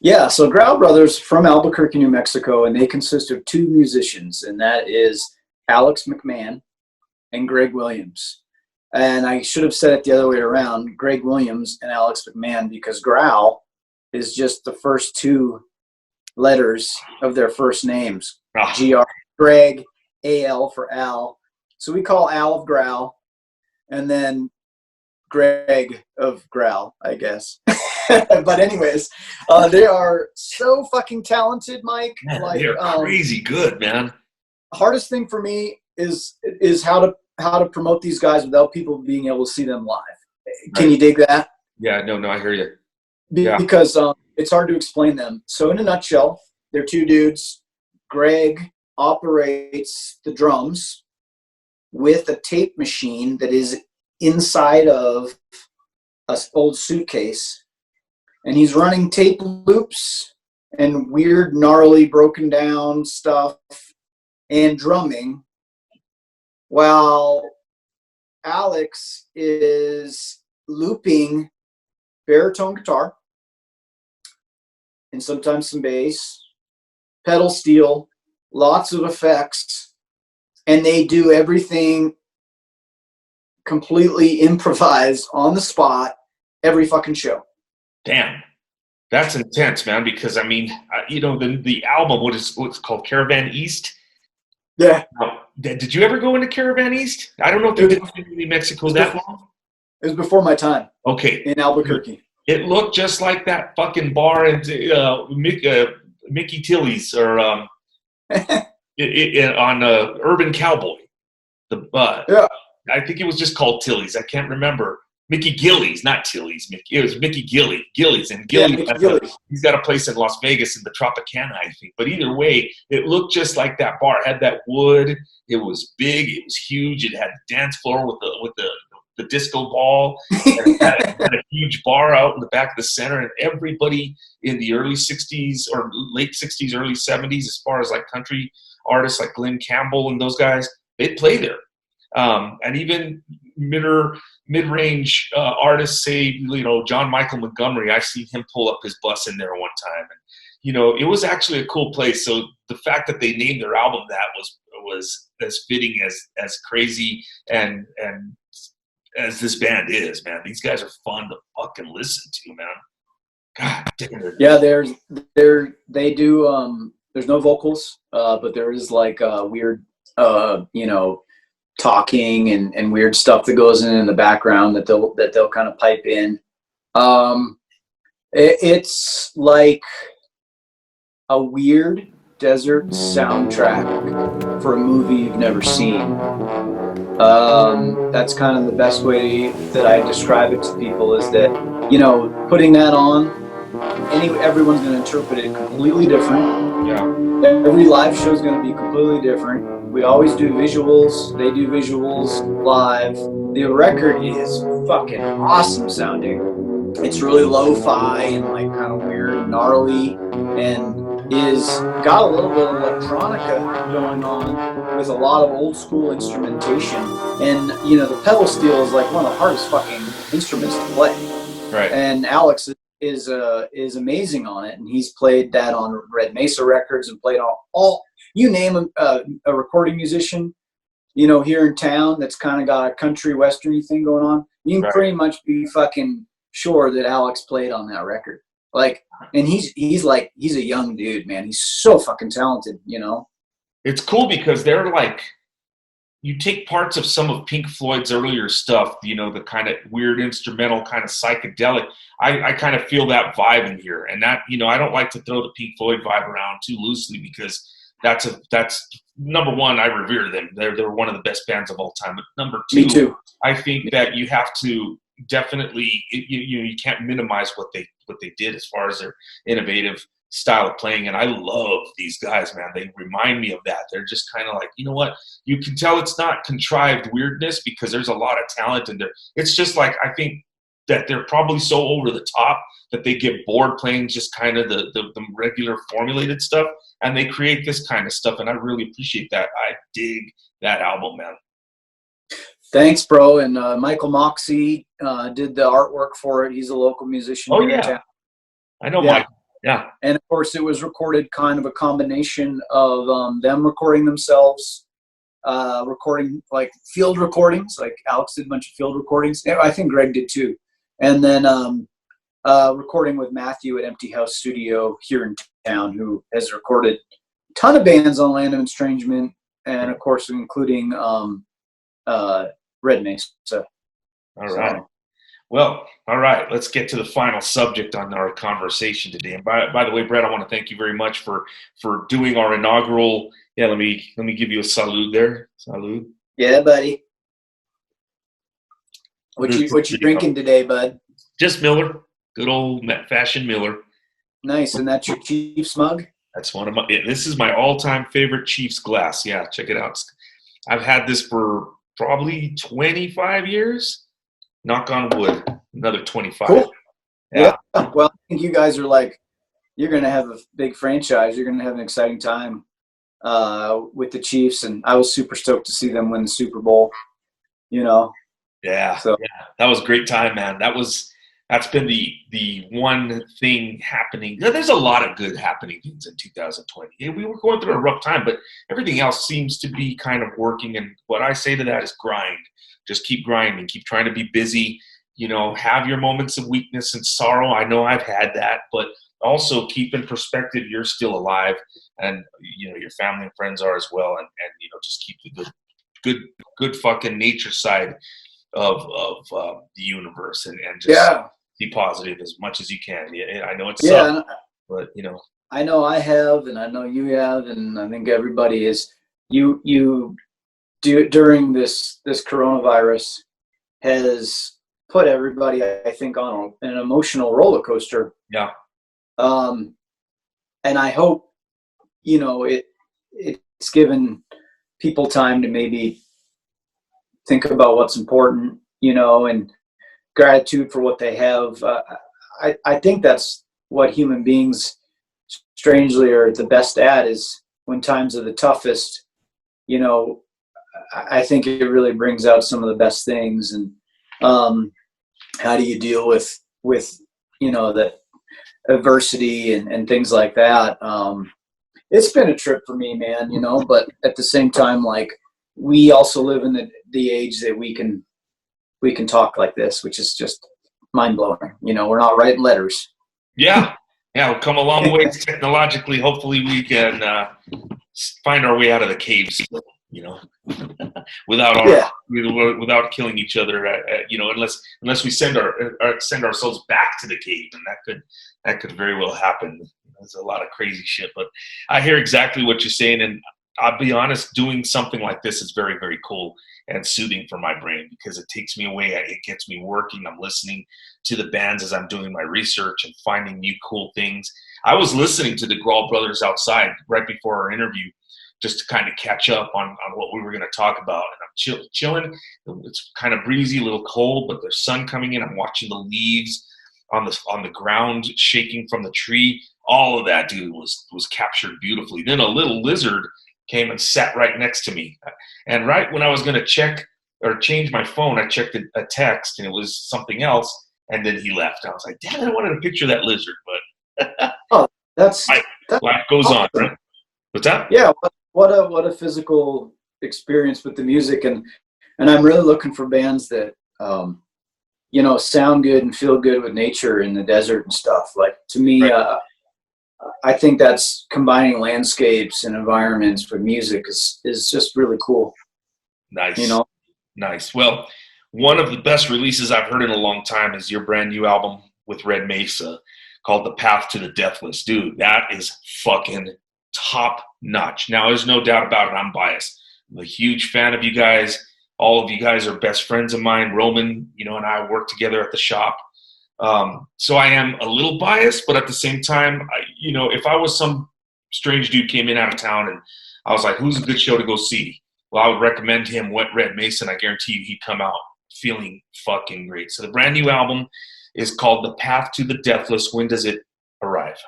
Yeah, so Grawl Brothers from Albuquerque, New Mexico, and they consist of two musicians, and that is Alex McMahon and Greg Williams. And I should have said it the other way around, Greg Williams and Alex McMahon, because Grawl is just the first two letters of their first names. GR, Greg, AL for Al. So we call Al of Grawl, and then Greg of Growl, I guess. But anyways, they are so fucking talented, Mike. Man, they're crazy good, man. Hardest thing for me is how to promote these guys without people being able to see them live. Can you dig that? Yeah, no, I hear you. Because it's hard to explain them. So in a nutshell, they're two dudes. Greg operates the drums with a tape machine that is inside of an old suitcase, and he's running tape loops and weird, gnarly, broken down stuff and drumming, while Alex is looping baritone guitar and sometimes some bass, pedal steel, lots of effects, and they do everything completely improvise on the spot every fucking show. Damn. That's intense, man, because, I mean, the album, what's called Caravan East? Yeah. Did you ever go into Caravan East? I don't know if they did in New Mexico that long. It was before my time. Okay. In Albuquerque. It looked just like that fucking bar in Mickey Tilly's or on Urban Cowboy. Yeah. I think it was just called Tilly's. I can't remember. Mickey Gillies, not Tilly's. It was Mickey Gillies. And Gillies, he's got a place in Las Vegas in the Tropicana, I think. But either way, it looked just like that bar. It had that wood. It was big. It was huge. It had a dance floor with the disco ball. And it had a huge bar out in the back of the center. And everybody in the early 60s or late 60s, early 70s, as far as like country artists like Glenn Campbell and those guys, they'd play there. And even mid-range artists, say, John Michael Montgomery, I've seen him pull up his bus in there one time. And, it was actually a cool place. So the fact that they named their album that was as fitting as crazy and as this band is, man. These guys are fun to fucking listen to, man. God damn. Yeah, they do, there's no vocals, but there is like a weird, talking and weird stuff that goes in the background that they'll kind of pipe in. It's like a weird desert soundtrack for a movie you've never seen. That's kind of the best way that I describe it to people, is that, putting that on, everyone's going to interpret it completely different. Yeah. Every live show is going to be completely different. We always do visuals. They do visuals live. The record is fucking awesome sounding. It's really lo-fi and like kind of weird, gnarly, and is got a little bit of electronica going on with a lot of old school instrumentation. And the pedal steel is like one of the hardest fucking instruments to play. Right. And Alex is amazing on it, and he's played that on Red Mesa Records and played all you name a recording musician, here in town that's kind of got a country western thing going on. You can pretty much be fucking sure that Alex played on that record. Like, and he's a young dude, man. He's so fucking talented, It's cool because they're like, you take parts of some of Pink Floyd's earlier stuff, the kind of weird instrumental, kind of psychedelic. I kind of feel that vibe in here. And that, I don't like to throw the Pink Floyd vibe around too loosely, because that's number one, I revere them. They're one of the best bands of all time. But number two, me too. I think that you have to definitely, you can't minimize what they did as far as their innovative style of playing. And I love these guys, man. They remind me of that. They're just kind of like, you can tell it's not contrived weirdness, because there's a lot of talent in there. It's just like, I think that they're probably so over the top that they get bored playing just kind of the regular formulated stuff, and they create this kind of stuff. And I really appreciate that. I dig that album, man. Thanks, bro. And Michael Moxie did the artwork for it. He's a local musician. Oh, yeah. I know Mike. Yeah. And of course, it was recorded kind of a combination of them recording themselves, recording like field recordings. Like Alex did a bunch of field recordings. I think Greg did too. And then recording with Matthew at Empty House Studio here in town, who has recorded a ton of bands on Land of Estrangement, and of course, including Red Mesa. All right. Well, all right. Let's get to the final subject on our conversation today. And by the way, Brad, I want to thank you very much for doing our inaugural. Yeah, let me give you a salute there. Salute. Yeah, buddy. What you drinking today, bud? Just Miller. Good old fashioned Miller. Nice. And that's your Chiefs mug? That's one of my. Yeah, this is my all-time favorite Chiefs glass. Yeah, check it out. I've had this for probably 25 years. Knock on wood, another 25. Cool. Yeah. Well, I think you guys are you're going to have a big franchise. You're going to have an exciting time with the Chiefs. And I was super stoked to see them win the Super Bowl, Yeah. So. Yeah. That was a great time, man. That's been the one thing happening. There's a lot of good happening things in 2020. We were going through a rough time, but everything else seems to be kind of working. And what I say to that is grind. just keep grinding, keep trying to be busy, you know, have your moments of weakness and sorrow. I know I've had that, but also keep in perspective, you're still alive, and, you know, your family and friends are as well. And you know, just keep the good fucking nature side of the universe, and just be positive as much as you can. Yeah, I know it's sucks, but you know, I know I have, and I know you have, and I think everybody is. You do during this coronavirus has put everybody, I think, on an emotional roller coaster. Yeah. And I hope, you know, it's given people time to maybe think about what's important, you know, and gratitude for what they have. I think that's what human beings strangely are the best at, is when times are the toughest, you know, I think it really brings out some of the best things. And how do you deal with you know, the adversity and things like that. It's been a trip for me, man, you know, but at the same time, like, we also live in the age that we can talk like this, which is just mind blowing. You know, we're not writing letters. Yeah. We've come a long way technologically. Hopefully we can find our way out of the caves, you know, without killing each other, you know, unless we send ourselves back to the cave, and that could very well happen. There's a lot of crazy shit, but I hear exactly what you're saying, and I'll be honest, doing something like this is very, very cool and soothing for my brain, because it takes me away. It gets me working. I'm listening to the bands as I'm doing my research and finding new cool things. I was listening to the Grawl Brothers outside right before our interview, just to kind of catch up on what we were going to talk about. And I'm chilling. It's kind of breezy, a little cold, but there's sun coming in. I'm watching the leaves on the ground shaking from the tree. All of that, dude, was captured beautifully. Then a little lizard came and sat right next to me. And right when I was going to check or change my phone, I checked a text, and it was something else. And then he left. I was like, damn, I wanted a picture of that lizard, but that's life goes on, right? What's that? Yeah, what a physical experience with the music, and I'm really looking for bands that you know, sound good and feel good with nature in the desert and stuff. Like, to me, right. I think that's combining landscapes and environments with music is just really cool. Nice. You know? Nice. Well, one of the best releases I've heard in a long time is your brand new album with Red Mesa called The Path to the Deathless. Dude, that is fucking top notch. Now, there's no doubt about it, I'm biased. I'm a huge fan of you guys. All of you guys are best friends of mine. Roman, you know, and I work together at the shop. So I am a little biased, but at the same time, you know, if I was some strange dude came in out of town and I was like, who's a good show to go see? Well, I would recommend him Red Mesa, and I guarantee you he'd come out feeling fucking great. So the brand new album is called The Path to the Deathless. When does it arrive?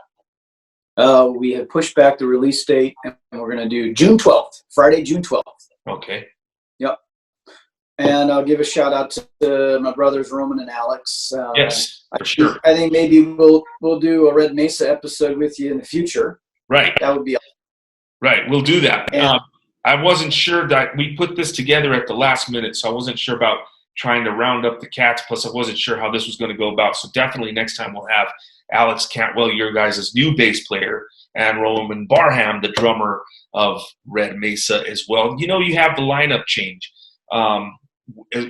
We have pushed back the release date, and we're going to do June 12th, Friday, June 12th. Okay. Yep. And I'll give a shout out to my brothers, Roman and Alex. Yes, for sure. I think maybe we'll do a Red Mesa episode with you in the future. Right. That would be awesome. Right. We'll do that. I wasn't sure that we put this together at the last minute, so I wasn't sure about trying to round up the cats. Plus, I wasn't sure how this was going to go about. So definitely next time we'll have Alex Cantwell, your guys' new bass player, and Roman Barham, the drummer of Red Mesa as well. You know, you have the lineup change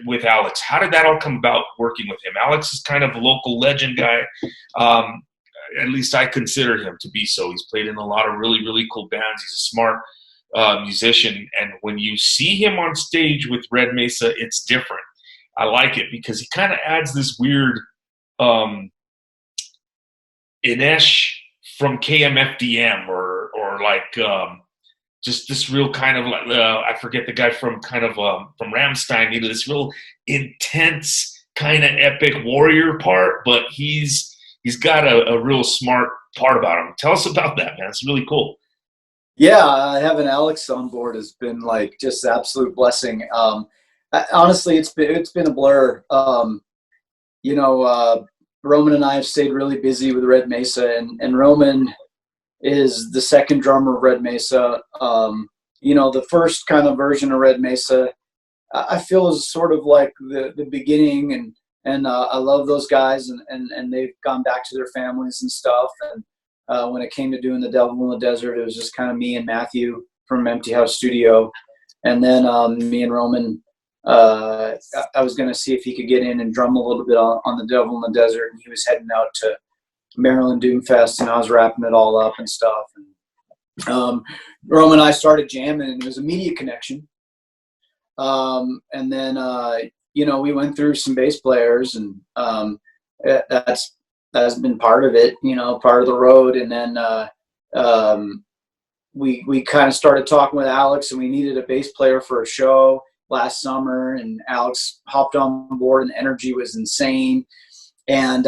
with Alex. How did that all come about, working with him? Alex is kind of a local legend guy. At least I consider him to be so. He's played in a lot of really, really cool bands. He's a smart musician. And when you see him on stage with Red Mesa, it's different. I like it because he kind of adds this weird Inesh from KMFDM or like just this real kind of like I forget the guy from kind of from Rammstein, you know, this real intense kind of epic warrior part, but he's got a real smart part about him. Tell us about that, man. It's really cool. Yeah, having Alex on board has been like just an absolute blessing. Honestly, it's been a blur. You know, Roman and I have stayed really busy with Red Mesa, and Roman is the second drummer of Red Mesa. You know, the first kind of version of Red Mesa I feel is sort of like the beginning, and I love those guys, and they've gone back to their families and stuff. And when it came to doing The Devil in the Desert, it was just kind of me and Matthew from Empty House Studio. And then me and Roman, I was going to see if he could get in and drum a little bit on The Devil in the Desert. And he was heading out to Maryland Doomfest, and I was wrapping it all up and stuff. And Roman and I started jamming, and it was a media connection. And then, we went through some bass players, and that's been part of it, part of the road. And then we kind of started talking with Alex, and we needed a bass player for a show last summer, and Alex hopped on board, and the energy was insane. And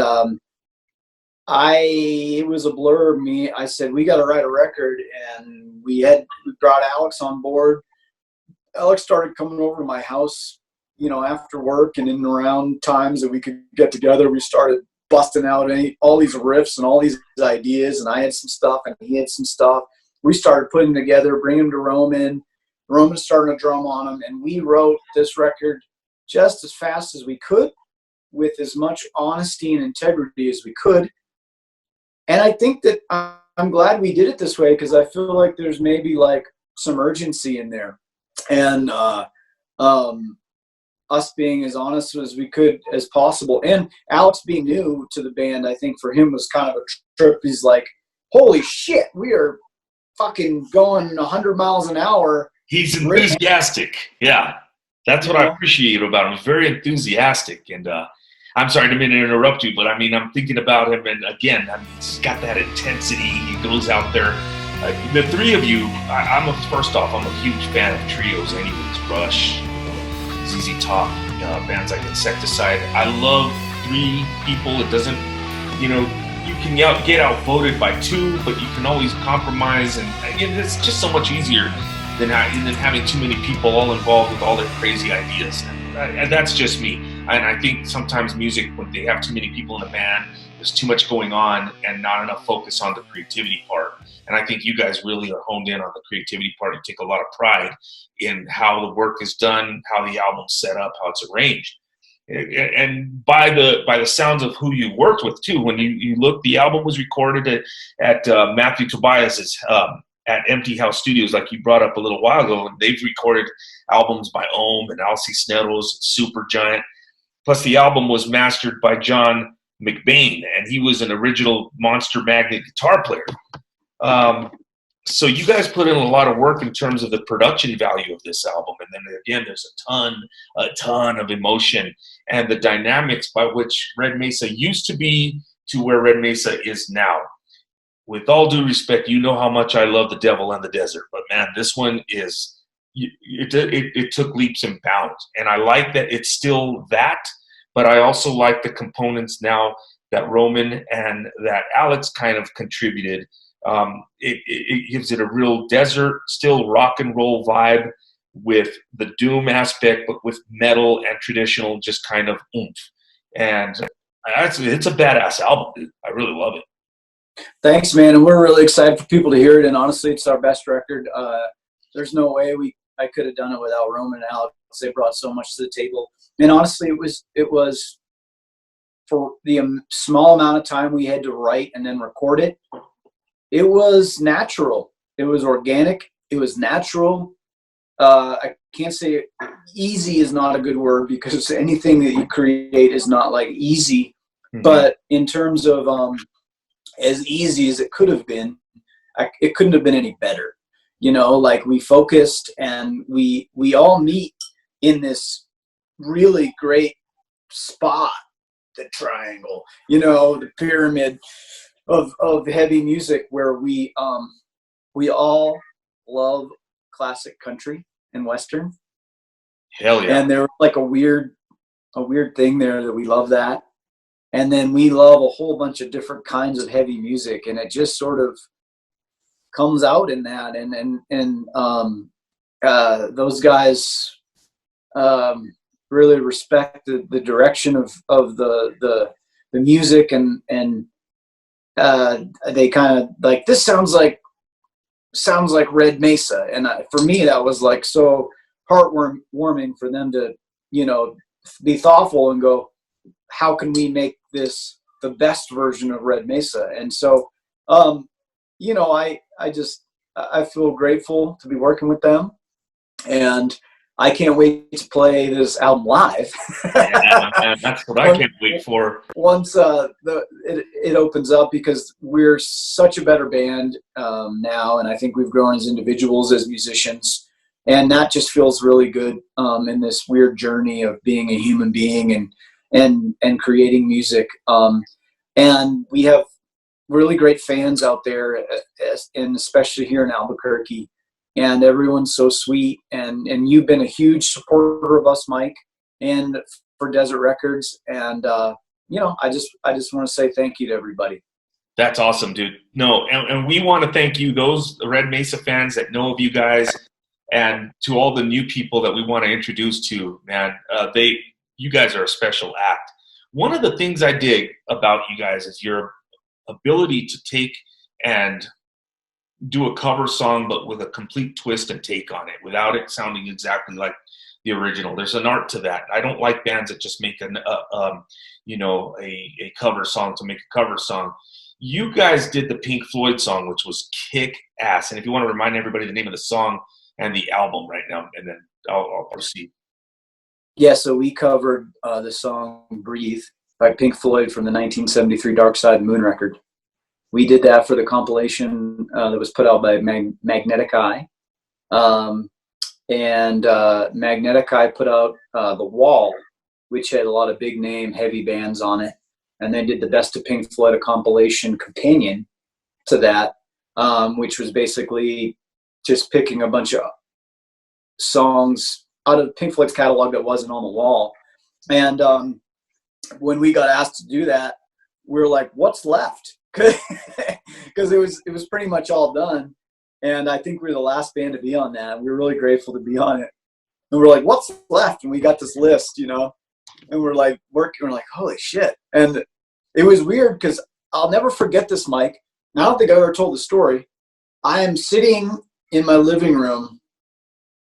it was a blur. I said, we got to write a record, and we brought Alex on board. Alex started coming over to my house, after work and in and around times that we could get together. We started busting out all these riffs and all these ideas, and I had some stuff and he had some stuff. We started putting them together, bringing them to Roman. Roman started to drum on them, and we wrote this record just as fast as we could, with as much honesty and integrity as we could. And I think that I'm glad we did it this way, because I feel like there's maybe like some urgency in there. And us being as honest as we could as possible. And Alex being new to the band, I think for him was kind of a trip. He's like, holy shit, we are fucking going 100 miles an hour. He's enthusiastic. Yeah. That's what I appreciate about him. He's very enthusiastic. And I'm sorry to interrupt you, but I mean, I'm thinking about him, and again, he's got that intensity. He goes out there. The three of you, first off, I'm a huge fan of trios anyways. Rush, ZZ Top, bands like Insecticide. I love three people. It doesn't, you can get outvoted by two, but you can always compromise, and it's just so much easier than having too many people all involved with all their crazy ideas. And that's just me. And I think sometimes music, when they have too many people in a band, there's too much going on and not enough focus on the creativity part. And I think you guys really are honed in on the creativity part. You take a lot of pride in how the work is done, how the album's set up, how it's arranged. And by the sounds of who you worked with too, when you look, the album was recorded at Matthew Tobias's at Empty House Studios, like you brought up a little while ago. And they've recorded albums by Ohm and Alcee Sneddles, Supergiant. Plus, the album was mastered by John McBain, and he was an original Monster Magnet guitar player. So you guys put in a lot of work in terms of the production value of this album. And then again, there's a ton of emotion and the dynamics by which Red Mesa used to be to where Red Mesa is now. With all due respect, you know how much I love The Devil in the Desert, but man, this one it took leaps and bounds. And I like that it's still that, but I also like the components now that Roman and that Alex kind of contributed. It gives it a real desert, still rock and roll vibe with the doom aspect, but with metal and traditional just kind of oomph. And it's a badass album, dude. I really love it. Thanks, man. And we're really excited for people to hear it. And honestly, it's our best record. There's no way I could have done it without Roman and Alex. They brought so much to the table. And honestly, it was for the small amount of time we had to write and then record it. It was natural. It was organic. It was natural. I can't say easy is not a good word, because anything that you create is not like easy. Mm-hmm. But in terms of as easy as it could have been, it couldn't have been any better. Like we focused, and we all meet in this really great spot, the triangle, the pyramid of heavy music, where we all love classic country and Western. Hell yeah. And there was like a weird thing there that we love that. And then we love a whole bunch of different kinds of heavy music, and it just sort of comes out in that. And those guys really respect the direction of the music, and they kind of like, this sounds like Red Mesa. And for me, that was like so heartwarming for them to, be thoughtful and go, how can we make this the best version of Red Mesa? And so, I feel grateful to be working with them, and I can't wait to play this album live. Yeah, man, that's what I can't wait for. Once it opens up, because we're such a better band now, and I think we've grown as individuals, as musicians, and that just feels really good in this weird journey of being a human being and creating music. And we have really great fans out there, and especially here in Albuquerque. And everyone's so sweet, and you've been a huge supporter of us, Mike, and for Desert Records. And I just want to say thank you to everybody. That's awesome, dude. No, and we want to thank you, those Red Mesa fans that know of you guys, and to all the new people that we want to introduce to, man. You guys are a special act. One of the things I dig about you guys is your ability to take and do a cover song, but with a complete twist and take on it, without it sounding exactly like the original. There's an art to that. I don't like bands that just make a cover song to make a cover song. You guys did the Pink Floyd song, which was kick ass. And if you want to remind everybody the name of the song and the album right now, and then I'll proceed. Yeah, so we covered the song "Breathe" by Pink Floyd from the 1973 Dark Side of the Moon record. We did that for the compilation that was put out by Magnetic Eye. Magnetic Eye put out The Wall, which had a lot of big name, heavy bands on it. And they did the Best of Pink Floyd, a compilation companion to that, which was basically just picking a bunch of songs out of Pink Floyd's catalog that wasn't on the wall. And when we got asked to do that, we were like, what's left? Because it was pretty much all done, and I think we were the last band to be on that. We were really grateful to be on it, and we're like, what's left? And we got this list, and we're like working. We're like, holy shit! And it was weird because I'll never forget this, Mike. And I don't think I ever told the story. I am sitting in my living room,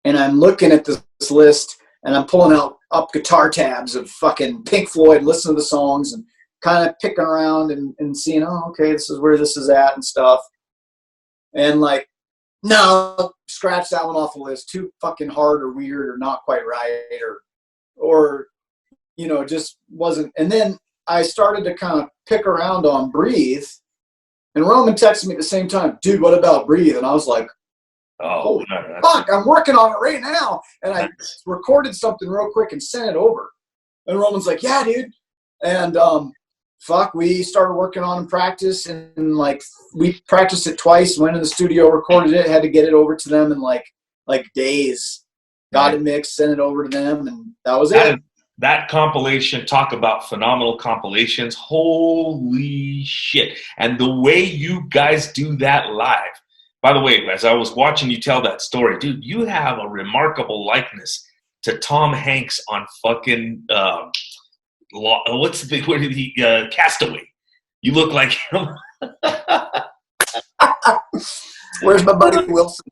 and I'm looking at this list, and I'm pulling up guitar tabs of fucking Pink Floyd, listening to the songs, and kind of picking around and seeing, oh, okay, this is where this is at and stuff. And like, no, scratch that one off the list. Too fucking hard or weird or not quite right or just wasn't. And then I started to kind of pick around on "Breathe," and Roman texted me at the same time, dude, what about "Breathe"? And I was like, oh, fuck, I'm working on it right now. And I recorded something real quick and sent it over. And Roman's like, yeah, dude. And we started working on practice, and like we practiced it twice, went in the studio, recorded it, had to get it over to them in like days, got it mixed, sent it over to them, and that was it. That compilation, talk about phenomenal compilations. Holy shit. And the way you guys do that live, by the way, as I was watching you tell that story, dude, you have a remarkable likeness to Tom Hanks on fucking Castaway. You look like him. Where's my buddy Wilson?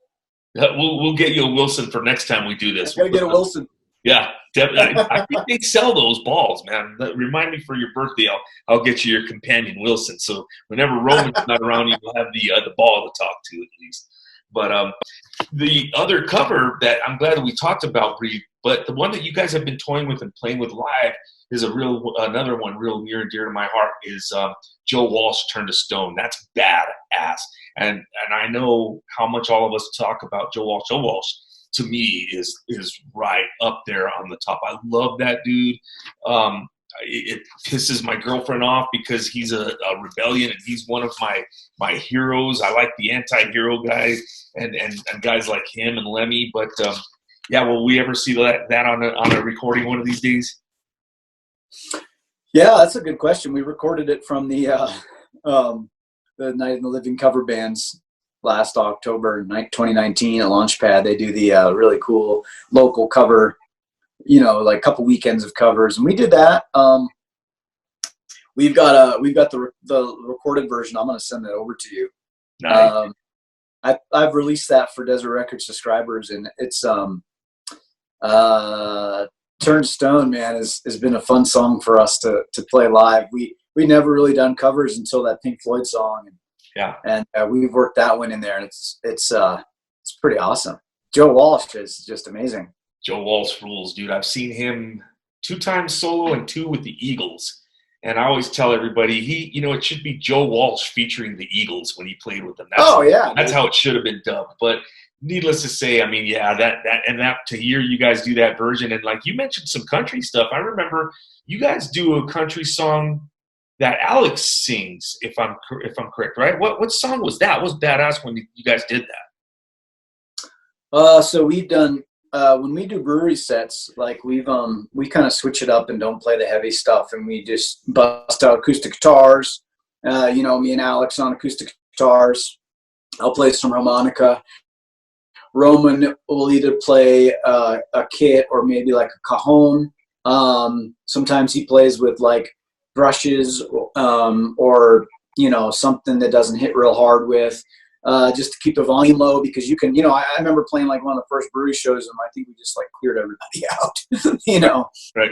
We'll get you a Wilson for next time we do this. Gotta get a Wilson. Yeah, definitely. I think they sell those balls, man. Remind me for your birthday. I'll get you your companion Wilson. So whenever Roman's not around, you'll have the ball to talk to at least. But the other cover that I'm glad that we talked about, Bree, but the one that you guys have been toying with and playing with live is another one real near and dear to my heart is Joe Walsh, "Turn to Stone." That's badass. And I know how much all of us talk about Joe Walsh. Joe Walsh, to me, is right up there on the top. I love that dude. It pisses my girlfriend off because he's a rebellion and he's one of my heroes. I like the anti-hero guys and guys like him and Lemmy. But yeah, will we ever see that on a recording one of these days? Yeah, that's a good question. We recorded it from the Night in the Living cover bands last October 2019 at Launchpad. They do the really cool local cover, like a couple weekends of covers, and we did that. We've got the recorded version. I'm going to send that over to you. Nice. I've released that for Desert Records subscribers, and it's Turn Stone, man, has been a fun song for us to play live. We never really done covers until that Pink Floyd song, and we've worked that one in there, and it's pretty awesome. Joe Walsh is just amazing. Joe Walsh rules, dude. I've seen him 2 times solo and 2 with the Eagles. And I always tell everybody, it should be Joe Walsh featuring the Eagles when he played with them. That's how it should have been dubbed. But needless to say, I mean, that to hear you guys do that version, and like you mentioned some country stuff. I remember you guys do a country song that Alex sings, if I'm correct, right? What song was that? It was badass when you guys did that. So we've done. When we do brewery sets, like we kind of switch it up and don't play the heavy stuff, and we just bust out acoustic guitars. Me and Alex on acoustic guitars. I'll play some harmonica. Roman will either play a kit or maybe like a cajon. Sometimes he plays with like brushes or something that doesn't hit real hard with. Just to keep the volume low, because you can, I remember playing like one of the first brewery shows, and I think we just like cleared everybody out, Right.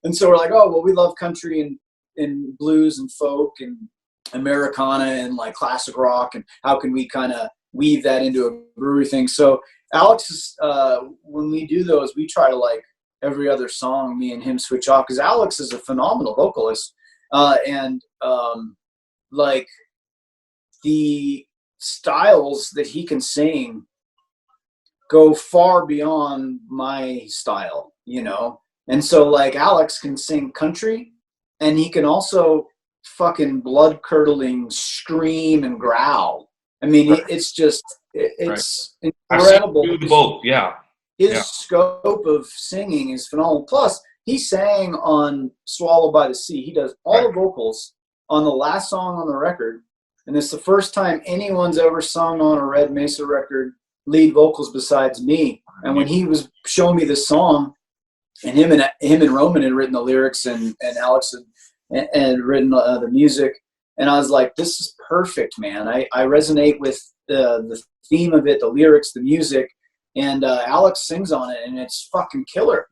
And so we're like, oh, well, we love country and blues and folk and Americana and like classic rock, and how can we kind of weave that into a brewery thing? So Alex, when we do those, we try to like every other song, me and him switch off, because Alex is a phenomenal vocalist, and like the styles that he can sing go far beyond my style, and so like Alex can sing country, and he can also fucking blood curdling scream and growl. I mean, it's just it's incredible. I've seen both. His scope of singing is phenomenal. Plus, he sang on "Swallowed by the Sea." He does all the vocals on the last song on the record. And it's the first time anyone's ever sung on a Red Mesa record lead vocals besides me. And when he was showing me this song, and him and Roman had written the lyrics, and Alex had written the music, and I was like, this is perfect, man. I resonate with the theme of it, the lyrics, the music, and Alex sings on it, and it's fucking killer,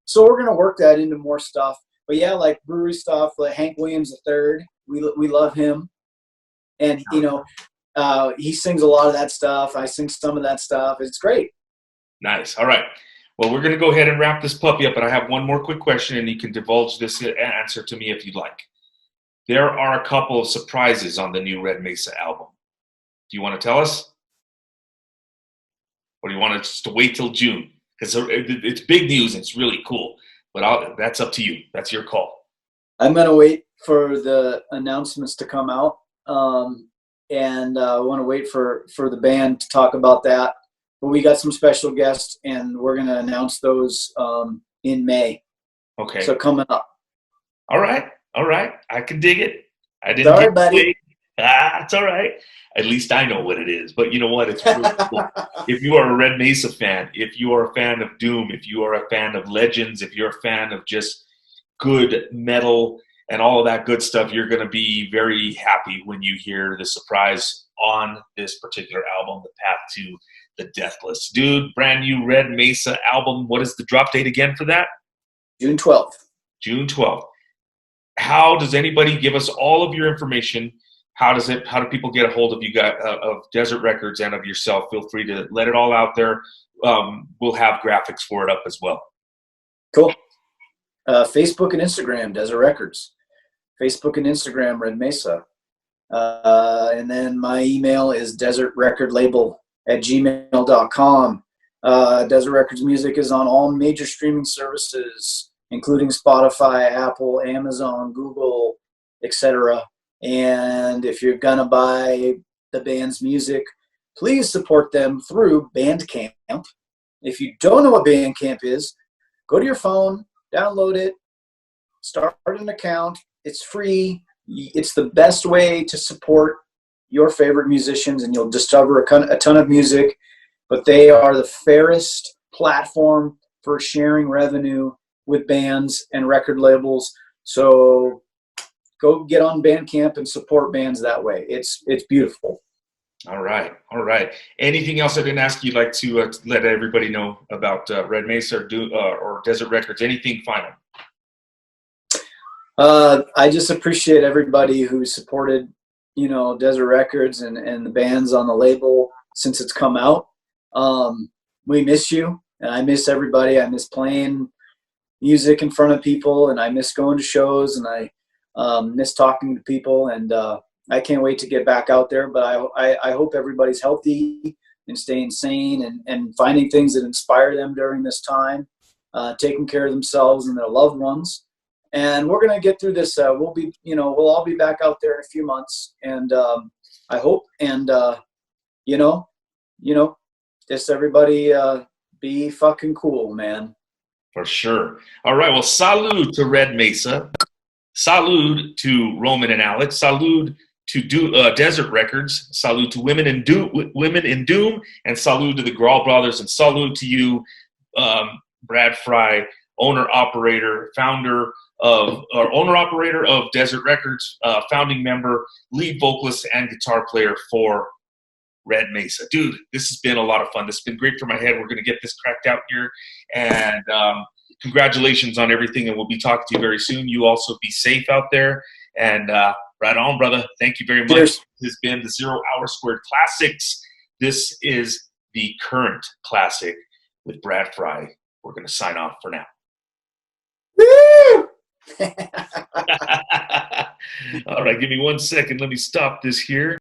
So we're gonna work that into more stuff. But yeah, like brewery stuff, like Hank Williams III, we love him. And, he sings a lot of that stuff. I sing some of that stuff. It's great. Nice. All right. Well, we're going to go ahead and wrap this puppy up, but I have one more quick question, and you can divulge this answer to me if you'd like. There are a couple of surprises on the new Red Mesa album. Do you want to tell us? Or do you want to just wait till June? Because it's big news and it's really cool. But that's up to you. That's your call. I'm going to wait for the announcements to come out. And I want to wait for the band to talk about that. But we got some special guests, and we're going to announce those in May. Okay. So coming up. All right. I can dig it. I didn't. Sorry, buddy. It's all right. At least I know what it is. But you know what? It's really cool. If you are a Red Mesa fan, if you are a fan of Doom, if you are a fan of Legends, if you're a fan of just good metal and all of that good stuff, you're going to be very happy when you hear the surprise on this particular album, The Path to the Deathless. Dude, brand new Red Mesa album. What is the drop date again for that? June 12th. June 12th. How does anybody give us all of your information? How do people get a hold of you guys, of Desert Records and of yourself? Feel free to let it all out there. We'll have graphics for it up as well. Cool. Facebook and Instagram, Desert Records. Facebook and Instagram, Red Mesa. And then my email is desertrecordlabel@gmail.com. Desert Records music is on all major streaming services, including Spotify, Apple, Amazon, Google, etc. And if you're going to buy the band's music, please support them through Bandcamp. If you don't know what Bandcamp is, go to your phone, download it, start an account. It's free. It's the best way to support your favorite musicians, and you'll discover a ton of music. But they are the fairest platform for sharing revenue with bands and record labels. So go get on Bandcamp and support bands that way. It's beautiful. All right, all right. Anything else I didn't ask you'd like to let everybody know about Red Mesa or Desert Records? Anything final? I just appreciate everybody who supported, Desert Records and the bands on the label since it's come out. We miss you, and I miss everybody. I miss playing music in front of people, and I miss going to shows, and I miss talking to people, and I can't wait to get back out there. But I hope everybody's healthy and staying sane and finding things that inspire them during this time, taking care of themselves and their loved ones. And we're gonna get through this. We'll all be back out there in a few months, and I hope. And you know, just everybody be fucking cool, man. For sure. All right. Well, salud to Red Mesa. Salud to Roman and Alex. Salud to Desert Records. Salud to Women in Doom, and salud to the Grawl Brothers, and salud to you, Brad Frye, owner-operator of Desert Records, founding member, lead vocalist, and guitar player for Red Mesa. Dude, this has been a lot of fun. This has been great for my head. We're going to get this cracked out here. And congratulations on everything. And we'll be talking to you very soon. You also be safe out there. And right on, brother. Thank you very much. Cheers. This has been the 0 Hour Squared Classics. This is the current classic with Brad Frye. We're going to sign off for now. Woo! All right, give me 1 second. Let me stop this here.